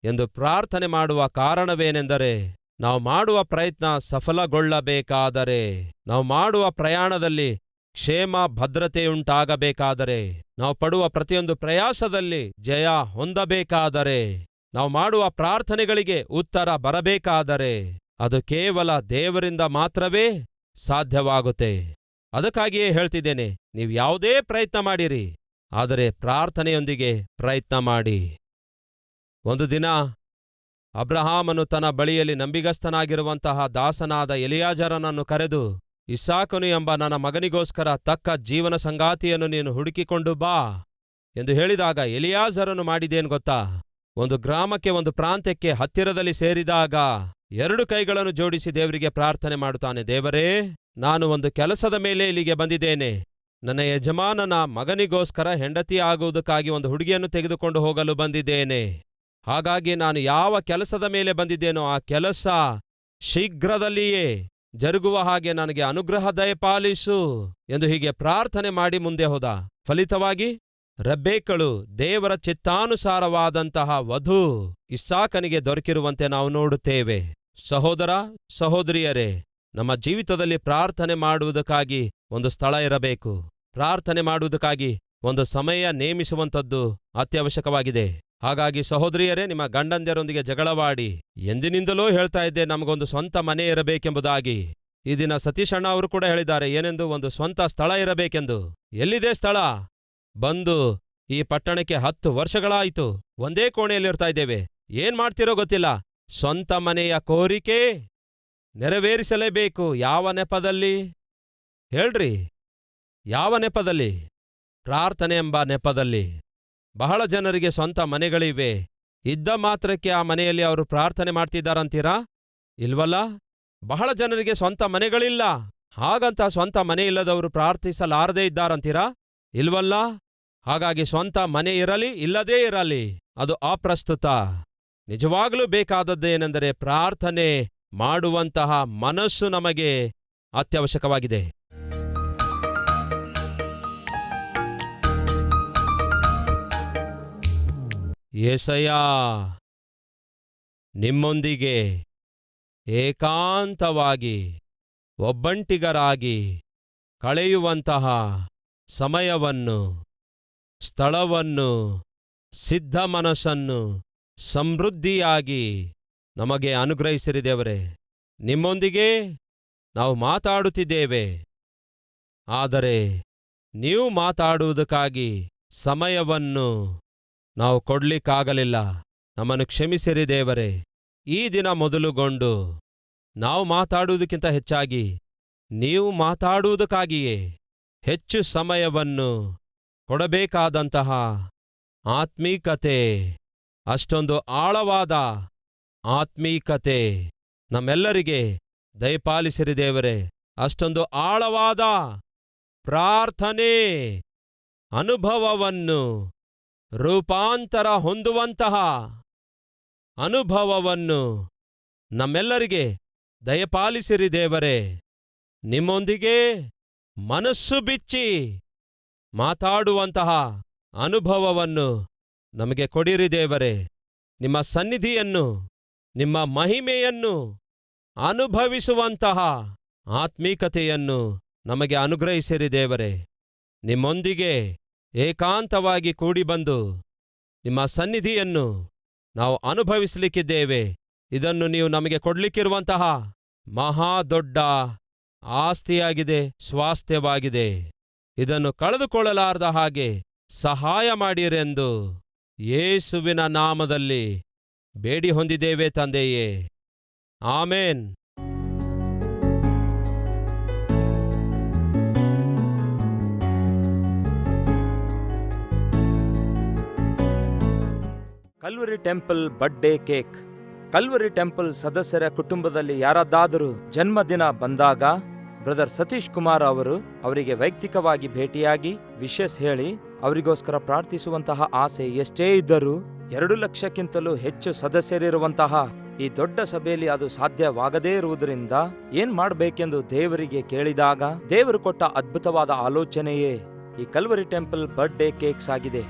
ಎಂದು ಪ್ರಾರ್ಥನೆ ಮಾಡುವ ಕಾರಣವೇನೆಂದರೆ, ನಾವು ಮಾಡುವ ಪ್ರಯತ್ನ ಸಫಲಗೊಳ್ಳಬೇಕಾದರೆ, ನಾವು ಮಾಡುವ ಪ್ರಯಾಣದಲ್ಲಿ ಕ್ಷೇಮ ಭದ್ರತೆಯುಂಟಾಗಬೇಕಾದರೆ, ನಾವು ಪಡುವ ಪ್ರತಿಯೊಂದು ಪ್ರಯಾಸದಲ್ಲಿ ಜಯ ಹೊಂದಬೇಕಾದರೆ, ನಾವು ಮಾಡುವ ಪ್ರಾರ್ಥನೆಗಳಿಗೆ ಉತ್ತರ ಬರಬೇಕಾದರೆ ಅದು ಕೇವಲ ದೇವರಿಂದ ಮಾತ್ರವೇ ಸಾಧ್ಯವಾಗುತ್ತೆ. ಅದಕ್ಕಾಗಿಯೇ ಹೇಳ್ತಿದ್ದೇನೆ, ನೀವು ಯಾವುದೇ ಪ್ರಯತ್ನ ಮಾಡಿರಿ, ಆದರೆ ಪ್ರಾರ್ಥನೆಯೊಂದಿಗೆ ಪ್ರಯತ್ನ ಮಾಡಿ. ಒಂದು ದಿನ ಅಬ್ರಹಾಮನು ತನ್ನ ಬಳಿಯಲ್ಲಿ ನಂಬಿಗಸ್ತನಾಗಿರುವಂತಹ ದಾಸನಾದ ಎಲಿಯಾಜರನನ್ನು ಕರೆದು, ಇಸಾಕನು ಎಂಬ ನನ್ನ ಮಗನಿಗೋಸ್ಕರ ತಕ್ಕ ಜೀವನ ಸಂಗಾತಿಯನ್ನು ನೀನು ಹುಡುಕಿಕೊಂಡು ಬಾ ಎಂದು ಹೇಳಿದಾಗ ಎಲಿಯಾಜರನು ಮಾಡಿದೇನು ಗೊತ್ತಾ? ಒಂದು ಗ್ರಾಮಕ್ಕೆ, ಒಂದು ಪ್ರಾಂತ್ಯಕ್ಕೆ ಹತ್ತಿರದಲ್ಲಿ ಸೇರಿದಾಗ 2 ಕೈಗಳನ್ನು ಜೋಡಿಸಿ ದೇವರಿಗೆ ಪ್ರಾರ್ಥನೆ ಮಾಡುತ್ತಾನೆ. ದೇವರೇ, ನಾನು ಒಂದು ಕೆಲಸದ ಮೇಲೆ ಇಲ್ಲಿಗೆ ಬಂದಿದ್ದೇನೆ. ನನ್ನ ಯಜಮಾನನ ಮಗನಿಗೋಸ್ಕರ ಹೆಂಡತಿ ಆಗುವುದಕ್ಕಾಗಿ ಒಂದು ಹುಡುಗಿಯನ್ನು ತೆಗೆದುಕೊಂಡು ಹೋಗಲು ಬಂದಿದ್ದೇನೆ. ಹಾಗಾಗಿ ನಾನು ಯಾವ ಕೆಲಸದ ಮೇಲೆ ಬಂದಿದ್ದೇನೋ ಆ ಕೆಲಸ ಶೀಘ್ರದಲ್ಲಿಯೇ ಜರುಗುವ ಹಾಗೆ ನನಗೆ ಅನುಗ್ರಹ ದಯಪಾಲಿಸು ಎಂದು ಹೀಗೆ ಪ್ರಾರ್ಥನೆ ಮಾಡಿ ಮುಂದೆ ಹೋದ. ಫಲಿತವಾಗಿ ರೆಬ್ಬೆಕ್ಕಳು ದೇವರ ಚಿತ್ತಾನುಸಾರವಾದಂತಹ ವಧು ಇಸ್ಸಾಕನಿಗೆ ದೊರಕಿರುವಂತೆ ನಾವು ನೋಡುತ್ತೇವೆ. ಸಹೋದರ ಸಹೋದರಿಯರೇ, ನಮ್ಮ ಜೀವಿತದಲ್ಲಿ ಪ್ರಾರ್ಥನೆ ಮಾಡುವುದಕ್ಕಾಗಿ ಒಂದು ಸ್ಥಳ ಇರಬೇಕು. ಪ್ರಾರ್ಥನೆ ಮಾಡುವುದಕ್ಕಾಗಿ ಒಂದು ಸಮಯ ನೇಮಿಸುವಂಥದ್ದು ಅತ್ಯವಶ್ಯಕವಾಗಿದೆ. ಹಾಗಾಗಿ ಸಹೋದರಿಯರೇ, ನಿಮ್ಮ ಗಂಡಂದಿರೊಂದಿಗೆ ಜಗಳವಾಡಿ. ಎಂದಿನಿಂದಲೂ ಹೇಳ್ತಾ ಇದ್ದೆ ನಮಗೊಂದು ಸ್ವಂತ ಮನೆ ಇರಬೇಕೆಂಬುದಾಗಿ. ಈ ದಿನ ಸತೀಶಣ್ಣ ಅವರು ಕೂಡ ಹೇಳಿದ್ದಾರೆ ಏನೆಂದು, ಒಂದು ಸ್ವಂತ ಸ್ಥಳ ಇರಬೇಕೆಂದು. ಎಲ್ಲಿದೆ ಸ್ಥಳ? ಬಂದು ಈ ಪಟ್ಟಣಕ್ಕೆ 10 ವರ್ಷಗಳಾಯಿತು. ಒಂದೇ ಕೋಣೆಯಲ್ಲಿರ್ತಾ ಇದ್ದೇವೆ. ಏನ್ ಮಾಡ್ತಿರೋ ಗೊತ್ತಿಲ್ಲ. ಸ್ವಂತ ಮನೆಯ ಕೋರಿಕೆ ನೆರವೇರಿಸಲೇಬೇಕು. ಯಾವ ನೆಪದಲ್ಲಿ ಹೇಳ್ರಿ? ಯಾವ ನೆಪದಲ್ಲಿ? ಪ್ರಾರ್ಥನೆ ಎಂಬ ನೆಪದಲ್ಲಿ. ಬಹಳ ಜನರಿಗೆ ಸ್ವಂತ ಮನೆಗಳಿವೆ. ಇದ್ದ ಮಾತ್ರಕ್ಕೆ ಆ ಮನೆಯಲ್ಲಿ ಅವರು ಪ್ರಾರ್ಥನೆ ಮಾಡ್ತಿದ್ದಾರಂತೀರಾ? ಇಲ್ವಲ್ಲ. ಬಹಳ ಜನರಿಗೆ ಸ್ವಂತ ಮನೆಗಳಿಲ್ಲ. ಹಾಗಂತ ಸ್ವಂತ ಮನೆ ಇಲ್ಲದವರು ಪ್ರಾರ್ಥಿಸಲಾರದೇ ಇದ್ದಾರಂತೀರಾ? ಇಲ್ವಲ್ಲ. ಹಾಗಾಗಿ ಸ್ವಂತ ಮನೆ ಇರಲಿ ಇಲ್ಲದೇ ಇರಲಿ, ಅದು ಅಪ್ರಸ್ತುತ. ನಿಜವಾಗಲೂ ಬೇಕಾದದ್ದೇನೆಂದರೆ ಪ್ರಾರ್ಥನೆ ಮಾಡುವಂತಹ ಮನಸ್ಸು ನಮಗೆ ಅತ್ಯವಶ್ಯಕವಾಗಿದೆ. ಯೆಶಯ್ಯ ನಿಮ್ಮೊಂದಿಗೆ ಏಕಾಂತವಾಗಿ ಒಬ್ಬಂಟಿಗರಾಗಿ ಕಳೆಯುವಂತಹ ಸಮಯವನ್ನು, ಸ್ಥಳವನ್ನು, ಸಿದ್ಧ ಮನಸ್ಸನ್ನು ಸಮೃದ್ಧಿಯಾಗಿ ನಮಗೆ ಅನುಗ್ರಹಿಸಿರಿ ದೇವರೇ. ನಿಮ್ಮೊಂದಿಗೆ ನಾವು ಮಾತಾಡುತ್ತಿದ್ದೇವೆ, ಆದರೆ ನೀವು ಮಾತಾಡುವುದಕ್ಕಾಗಿ ಸಮಯವನ್ನು ನಾವು ಕೊಡ್ಲಿಕ್ಕಾಗಲಿಲ್ಲ. ನಮ್ಮನ್ನು ಕ್ಷಮಿಸಿರಿ ದೇವರೇ. ಈ ದಿನ ಮೊದಲುಗೊಂಡು ನಾವು ಮಾತಾಡುವುದಕ್ಕಿಂತ ಹೆಚ್ಚಾಗಿ ನೀವು ಮಾತಾಡುವುದಕ್ಕಾಗಿಯೇ ಹೆಚ್ಚು ಸಮಯವನ್ನು ಕೊಡಬೇಕಾದಂತಹ ಆತ್ಮೀಕತೆ, ಅಷ್ಟೊಂದು ಆಳವಾದ ಆತ್ಮೀಕತೆ ನಮ್ಮೆಲ್ಲರಿಗೆ ದಯಪಾಲಿಸಿರಿ ದೇವರೇ. ಅಷ್ಟೊಂದು ಆಳವಾದ ಪ್ರಾರ್ಥನೆ ಅನುಭವವನ್ನು, ರೂಪಾಂತರ ಹೊಂದುವಂತಹ ಅನುಭವವನ್ನು ನಮ್ಮೆಲ್ಲರಿಗೆ ದಯಪಾಲಿಸಿರಿ ದೇವರೇ. ನಿಮ್ಮೊಂದಿಗೆ ಮನಸ್ಸು ಬಿಚ್ಚಿ ಮಾತಾಡುವಂತಹ ಅನುಭವವನ್ನು ನಮಗೆ ಕೊಡಿರಿ ದೇವರೇ. ನಿಮ್ಮ ಸನ್ನಿಧಿಯನ್ನು, ನಿಮ್ಮ ಮಹಿಮೆಯನ್ನು ಅನುಭವಿಸುವಂತಹ ಆತ್ಮೀಕತೆಯನ್ನು ನಮಗೆ ಅನುಗ್ರಹಿಸಿರಿ ದೇವರೇ. ನಿಮ್ಮೊಂದಿಗೆ ಏಕಾಂತವಾಗಿ ಕೂಡಿಬಂದು ನಿಮ್ಮ ಸನ್ನಿಧಿಯನ್ನು ನಾವು ಅನುಭವಿಸಲಿಕ್ಕಿದ್ದೇವೆ. ಇದನ್ನು ನೀವು ನಮಗೆ ಕೊಡ್ಲಿಕ್ಕಿರುವಂತಹ ಮಹಾ ದೊಡ್ಡ ಆಸ್ತಿಯಾಗಿದೆ, ಸ್ವಾಸ್ಥ್ಯವಾಗಿದೆ. ಇದನ್ನು ಕಳೆದುಕೊಳ್ಳಲಾರದ ಹಾಗೆ ಸಹಾಯ ಮಾಡಿರೆಂದು ಯೇಸುವಿನ ನಾಮದಲ್ಲಿ ಬೇಡಿ ಹೊಂದಿದ್ದೇವೆ ತಂದೆಯೇ. Amen. Calvary temple birthday cake. Calvary temple ಸದಸ್ಯರ ಕುಟುಂಬದಲ್ಲಿ ಯಾರದ್ದಾದರೂ ಜನ್ಮದಿನ ಬಂದಾಗ ಬ್ರದರ್ ಸತೀಶ್ ಕುಮಾರ್ ಅವರು ಅವರಿಗೆ ವೈಯಕ್ತಿಕವಾಗಿ ಭೇಟಿಯಾಗಿ ವಿಶಸ್ ಹೇಳಿ ಅವರಿಗೋಸ್ಕರ ಪ್ರಾರ್ಥಿಸುವಂತಹ ಆಸೆ ಎಷ್ಟೇ ಇದ್ದರೂ 2 ಲಕ್ಷಕ್ಕಿಂತಲೂ ಹೆಚ್ಚು ಸದಸ್ಯರಿರುವಂತಹ ಈ ದೊಡ್ಡ ಸಭೆಯಲ್ಲಿ ಅದು ಸಾಧ್ಯವಾಗದೇ ಇರುವುದರಿಂದ ಏನ್ ಮಾಡಬೇಕೆಂದು ದೇವರಿಗೆ ಕೇಳಿದಾಗ ದೇವರು ಕೊಟ್ಟ ಅದ್ಭುತವಾದ ಆಲೋಚನೆಯೇ ಈ ಕಲ್ವರಿ ಟೆಂಪಲ್ ಬರ್ತ್ಡೇ ಕೇಕ್ಸ್ ಆಗಿದೆ.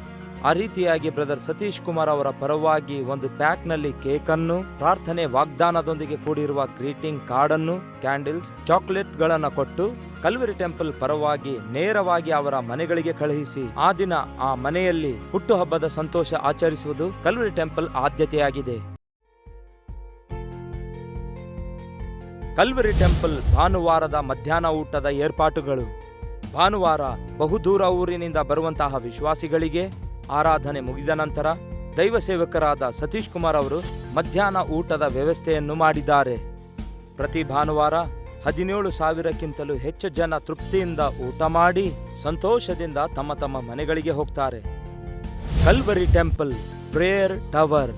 ಆ ರೀತಿಯಾಗಿ ಬ್ರದರ್ ಸತೀಶ್ ಕುಮಾರ್ ಅವರ ಪರವಾಗಿ ಒಂದು ಪ್ಯಾಕ್ನಲ್ಲಿ ಕೇಕ್ ಅನ್ನು, ಪ್ರಾರ್ಥನೆ ವಾಗ್ದಾನದೊಂದಿಗೆ ಕೂಡಿರುವ ಗ್ರೀಟಿಂಗ್ ಕಾರ್ಡ್ ಅನ್ನು, ಕ್ಯಾಂಡಲ್ಸ್, ಚಾಕ್ಲೇಟ್ಗಳನ್ನು ಕೊಟ್ಟು ಕಲ್ವರಿ ಟೆಂಪಲ್ ಪರವಾಗಿ ನೇರವಾಗಿ ಅವರ ಮನೆಗಳಿಗೆ ಕಳುಹಿಸಿ ಆ ದಿನ ಆ ಮನೆಯಲ್ಲಿ ಹುಟ್ಟುಹಬ್ಬದ ಸಂತೋಷ ಆಚರಿಸುವುದು ಕಲ್ವರಿ ಟೆಂಪಲ್ ಆದ್ಯತೆಯಾಗಿದೆ. ಕಲ್ವರಿ ಟೆಂಪಲ್ ಭಾನುವಾರದ ಮಧ್ಯಾಹ್ನ ಊಟದ ಏರ್ಪಾಟುಗಳು. ಭಾನುವಾರ ಬಹುದೂರ ಊರಿನಿಂದ ಬರುವಂತಹ ವಿಶ್ವಾಸಿಗಳಿಗೆ ಆರಾಧನೆ ಮುಗಿದ ನಂತರ ದೈವ ಸೇವಕರಾದ ಸತೀಶ್ ಕುಮಾರ್ ಅವರು ಮಧ್ಯಾಹ್ನ ಊಟದ ವ್ಯವಸ್ಥೆಯನ್ನು ಮಾಡಿದ್ದಾರೆ. ಪ್ರತಿ ಭಾನುವಾರ 17,000ಕ್ಕಿಂತಲೂ ಹೆಚ್ಚು ಜನ ತೃಪ್ತಿಯಿಂದ ಊಟ ಮಾಡಿ ಸಂತೋಷದಿಂದ ತಮ್ಮ ತಮ್ಮ ಮನೆಗಳಿಗೆ ಹೋಗ್ತಾರೆ. Calvary temple prayer tower.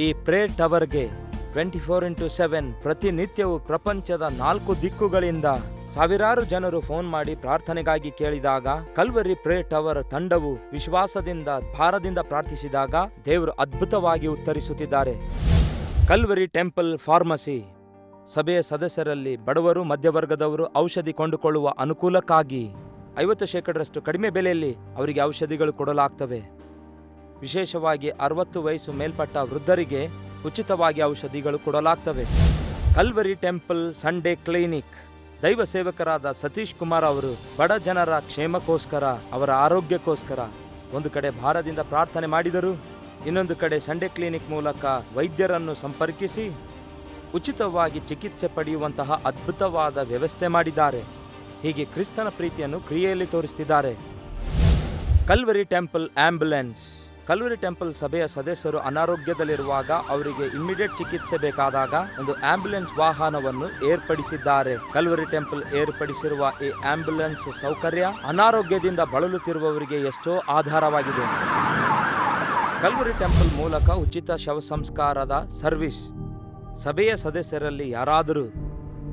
ಈ ಪ್ರೇಯರ್ ಟವರ್ಗೆ 24x7 ಪ್ರತಿನಿತ್ಯವೂ ಪ್ರಪಂಚದ 4 ದಿಕ್ಕುಗಳಿಂದ ಸಾವಿರಾರು ಜನರು ಫೋನ್ ಮಾಡಿ ಪ್ರಾರ್ಥನೆಗಾಗಿ ಕೇಳಿದಾಗ ಕಲ್ವರಿ ಪ್ರೇಯರ್ ಟವರ್ ತಂಡವು ವಿಶ್ವಾಸದಿಂದ ಭಾರದಿಂದ ಪ್ರಾರ್ಥಿಸಿದಾಗ ದೇವರು ಅದ್ಭುತವಾಗಿ ಉತ್ತರಿಸುತ್ತಿದ್ದಾರೆ. Calvary temple pharmacy. ಸಭೆಯ ಸದಸ್ಯರಲ್ಲಿ ಬಡವರು ಮಧ್ಯವರ್ಗದವರು ಔಷಧಿ ಕೊಂಡುಕೊಳ್ಳುವ ಅನುಕೂಲಕ್ಕಾಗಿ 50% ಕಡಿಮೆ ಬೆಲೆಯಲ್ಲಿ ಅವರಿಗೆ ಔಷಧಿಗಳು ಕೊಡಲಾಗ್ತವೆ. ವಿಶೇಷವಾಗಿ 60 ವಯಸ್ಸು ಮೇಲ್ಪಟ್ಟ ವೃದ್ಧರಿಗೆ ಉಚಿತವಾಗಿ ಔಷಧಿಗಳು ಕೊಡಲಾಗ್ತವೆ. Calvary temple Sunday clinic. ದೈವ ಸೇವಕರಾದ ಸತೀಶ್ ಕುಮಾರ್ ಅವರು ಬಡ ಜನರ ಕ್ಷೇಮಕ್ಕೋಸ್ಕರ, ಅವರ ಆರೋಗ್ಯಕ್ಕೋಸ್ಕರ ಒಂದು ಕಡೆ ಭಾರದಿಂದ ಪ್ರಾರ್ಥನೆ ಮಾಡಿದರು, ಇನ್ನೊಂದು ಕಡೆ ಸಂಡೇ ಕ್ಲಿನಿಕ್ ಮೂಲಕ ವೈದ್ಯರನ್ನು ಸಂಪರ್ಕಿಸಿ ಉಚಿತವಾಗಿ ಚಿಕಿತ್ಸೆ ಪಡೆಯುವಂತಹ ಅದ್ಭುತವಾದ ವ್ಯವಸ್ಥೆ ಮಾಡಿದ್ದಾರೆ. ಹೀಗೆ ಕ್ರಿಸ್ತನ ಪ್ರೀತಿಯನ್ನು ಕ್ರಿಯೆಯಲ್ಲಿ ತೋರಿಸುತ್ತಿದ್ದಾರೆ. Calvary temple ambulance. Calvary temple ಸಭೆಯ ಸದಸ್ಯರು ಅನಾರೋಗ್ಯದಲ್ಲಿರುವಾಗ ಅವರಿಗೆ ಇಮ್ಮಿಡಿಯೇಟ್ ಚಿಕಿತ್ಸೆ ಬೇಕಾದಾಗ ಒಂದು ಆಂಬ್ಯುಲೆನ್ಸ್ ವಾಹನವನ್ನು ಏರ್ಪಡಿಸಿದ್ದಾರೆ. ಕಲ್ವರಿ ಟೆಂಪಲ್ ಏರ್ಪಡಿಸಿರುವ ಈ ಆಂಬ್ಯುಲೆನ್ಸ್ ಸೌಕರ್ಯ ಅನಾರೋಗ್ಯದಿಂದ ಬಳಲುತ್ತಿರುವವರಿಗೆ ಎಷ್ಟೋ ಆಧಾರವಾಗಿದೆ. ಕಲ್ವರಿ ಟೆಂಪಲ್ ಮೂಲಕ ಉಚಿತ ಶವ ಸಂಸ್ಕಾರದ ಸರ್ವಿಸ್. ಸಭೆಯ ಸದಸ್ಯರಲ್ಲಿ ಯಾರಾದರೂ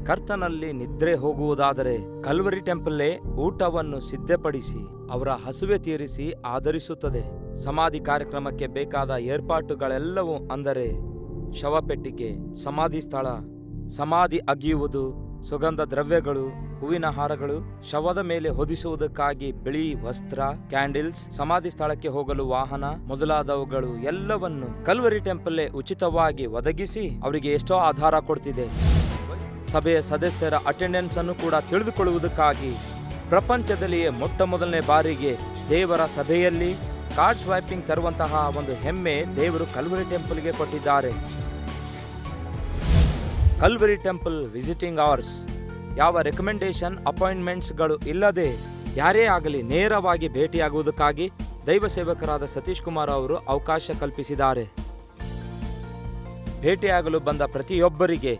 ಕರ್ತನಲ್ಲಿ ನಿದ್ರೆ ಹೋಗುವುದಾದರೆ ಕಲ್ವರಿ ಟೆಂಪಲ್ಲೇ ಊಟವನ್ನು ಸಿದ್ಧಪಡಿಸಿ ಅವರ ಹಸುವೆ ತೀರಿಸಿ ಆಧರಿಸುತ್ತದೆ. ಸಮಾಧಿ ಕಾರ್ಯಕ್ರಮಕ್ಕೆ ಬೇಕಾದ ಏರ್ಪಾಟುಗಳೆಲ್ಲವೂ ಅಂದರೆ ಶವಪೆಟ್ಟಿಗೆ, ಸಮಾಧಿ ಸ್ಥಳ, ಸಮಾಧಿ ಅಗಿಯುವುದು, ಸುಗಂಧ ದ್ರವ್ಯಗಳು, ಹೂವಿನ ಹಾರಗಳು, ಶವದ ಮೇಲೆ ಹೊದಿಸುವುದಕ್ಕಾಗಿ ಬಿಳಿ ವಸ್ತ್ರ, ಕ್ಯಾಂಡಲ್ಸ್, ಸಮಾಧಿ ಸ್ಥಳಕ್ಕೆ ಹೋಗಲು ವಾಹನ ಮೊದಲಾದವುಗಳು ಎಲ್ಲವನ್ನು ಕಲ್ವರಿ ಟೆಂಪಲ್ಲೇ ಉಚಿತವಾಗಿ ಒದಗಿಸಿ ಅವರಿಗೆ ಎಷ್ಟೋ ಆಧಾರ ಕೊಡ್ತಿದೆ. ಸಭೆಯ ಸದಸ್ಯರ ಅಟೆಂಡೆನ್ಸ್ ಅನ್ನು ಕೂಡ ತಿಳಿದುಕೊಳ್ಳುವುದಕ್ಕಾಗಿ ಪ್ರಪಂಚದಲ್ಲಿಯೇ ಮೊಟ್ಟಮೊದಲನೇ ಬಾರಿಗೆ ದೇವರ ಸಭೆಯಲ್ಲಿ ಕಾರ್ಡ್ ಸ್ವೈಪಿಂಗ್ ತರುವಂತಹ ಒಂದು ಹೆಮ್ಮೆ ದೇವರು ಕಲ್ವರಿ ಟೆಂಪಲ್ಗೆ ಕೊಟ್ಟಿದ್ದಾರೆ. Calvary temple visiting hours. ಯಾವ ರೆಕಮೆಂಡೇಶನ್ ಅಪಾಯಿಂಟ್ಮೆಂಟ್ಸ್ಗಳು ಇಲ್ಲದೆ ಯಾರೇ ಆಗಲಿ ನೇರವಾಗಿ ಭೇಟಿಯಾಗುವುದಕ್ಕಾಗಿ ದೈವ ಸೇವಕರಾದ ಸತೀಶ್ ಕುಮಾರ್ ಅವರು ಅವಕಾಶ ಕಲ್ಪಿಸಿದ್ದಾರೆ. ಭೇಟಿಯಾಗಲು ಬಂದ ಪ್ರತಿಯೊಬ್ಬರಿಗೆ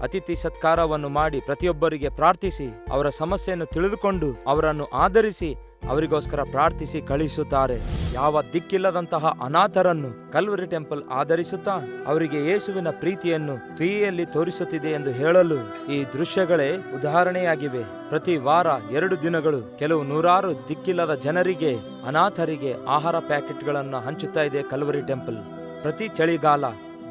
ಅತಿಥಿ ಸತ್ಕಾರವನ್ನು ಮಾಡಿ ಪ್ರತಿಯೊಬ್ಬರಿಗೆ ಪ್ರಾರ್ಥಿಸಿ ಅವರ ಸಮಸ್ಯೆಯನ್ನು ತಿಳಿದುಕೊಂಡು ಅವರನ್ನು ಆಧರಿಸಿ ಅವರಿಗೋಸ್ಕರ ಪ್ರಾರ್ಥಿಸಿ ಕಳುಹಿಸುತ್ತಾರೆ. ಯಾವ ದಿಕ್ಕಿಲ್ಲದಂತಹ ಅನಾಥರನ್ನು ಕಲ್ವರಿ ಟೆಂಪಲ್ ಆಧರಿಸುತ್ತಾ ಅವರಿಗೆ ಯೇಸುವಿನ ಪ್ರೀತಿಯನ್ನು ಕ್ರಿಯೆಯಲ್ಲಿ ತೋರಿಸುತ್ತಿದೆ ಎಂದು ಹೇಳಲು ಈ ದೃಶ್ಯಗಳೇ ಉದಾಹರಣೆಯಾಗಿವೆ. ಪ್ರತಿ ವಾರ 2 ದಿನಗಳು ಕೆಲವು ನೂರಾರು ದಿಕ್ಕಿಲ್ಲದ ಜನರಿಗೆ, ಅನಾಥರಿಗೆ ಆಹಾರ ಪ್ಯಾಕೆಟ್ಗಳನ್ನು ಹಂಚುತ್ತಾ ಇದೆ ಕಲ್ವರಿ ಟೆಂಪಲ್. ಪ್ರತಿ ಚಳಿಗಾಲ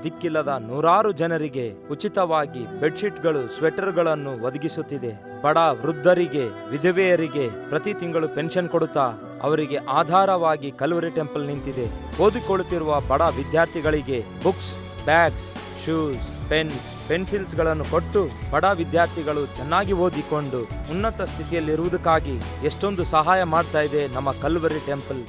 ದಿಕ್ಕಿಲ್ಲದ ನೂರಾರು ಜನರಿಗೆ ಉಚಿತವಾಗಿ ಬೆಡ್ಶೀಟ್ಗಳು, ಸ್ವೆಟರ್ಗಳನ್ನು ಒದಗಿಸುತ್ತಿದೆ. ಬಡ ವೃದ್ಧರಿಗೆ, ವಿಧವೆಯರಿಗೆ ಪ್ರತಿ ತಿಂಗಳು ಪೆನ್ಷನ್ ಕೊಡುತ್ತಾ ಅವರಿಗೆ ಆಧಾರವಾಗಿ ಕಲ್ವರಿ ಟೆಂಪಲ್ ನಿಂತಿದೆ. ಓದಿಕೊಳ್ಳುತ್ತಿರುವ ಬಡ ವಿದ್ಯಾರ್ಥಿಗಳಿಗೆ ಬುಕ್ಸ್, ಬ್ಯಾಗ್ಸ್, ಶೂಸ್, ಪೆನ್ಸ್, ಪೆನ್ಸಿಲ್ಸ್ಗಳನ್ನು ಕೊಟ್ಟು ಬಡ ವಿದ್ಯಾರ್ಥಿಗಳು ಚೆನ್ನಾಗಿ ಓದಿಕೊಂಡು ಉನ್ನತ ಸ್ಥಿತಿಯಲ್ಲಿರುವುದಕ್ಕಾಗಿ ಎಷ್ಟೊಂದು ಸಹಾಯ ಮಾಡ್ತಾ ಇದೆ ನಮ್ಮ ಕಲ್ವರಿ ಟೆಂಪಲ್.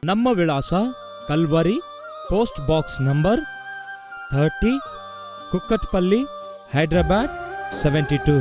ನಮ್ಮ ವಿಳಾಸ Calvary, post box number 30, Kukatpally, Hyderabad 72.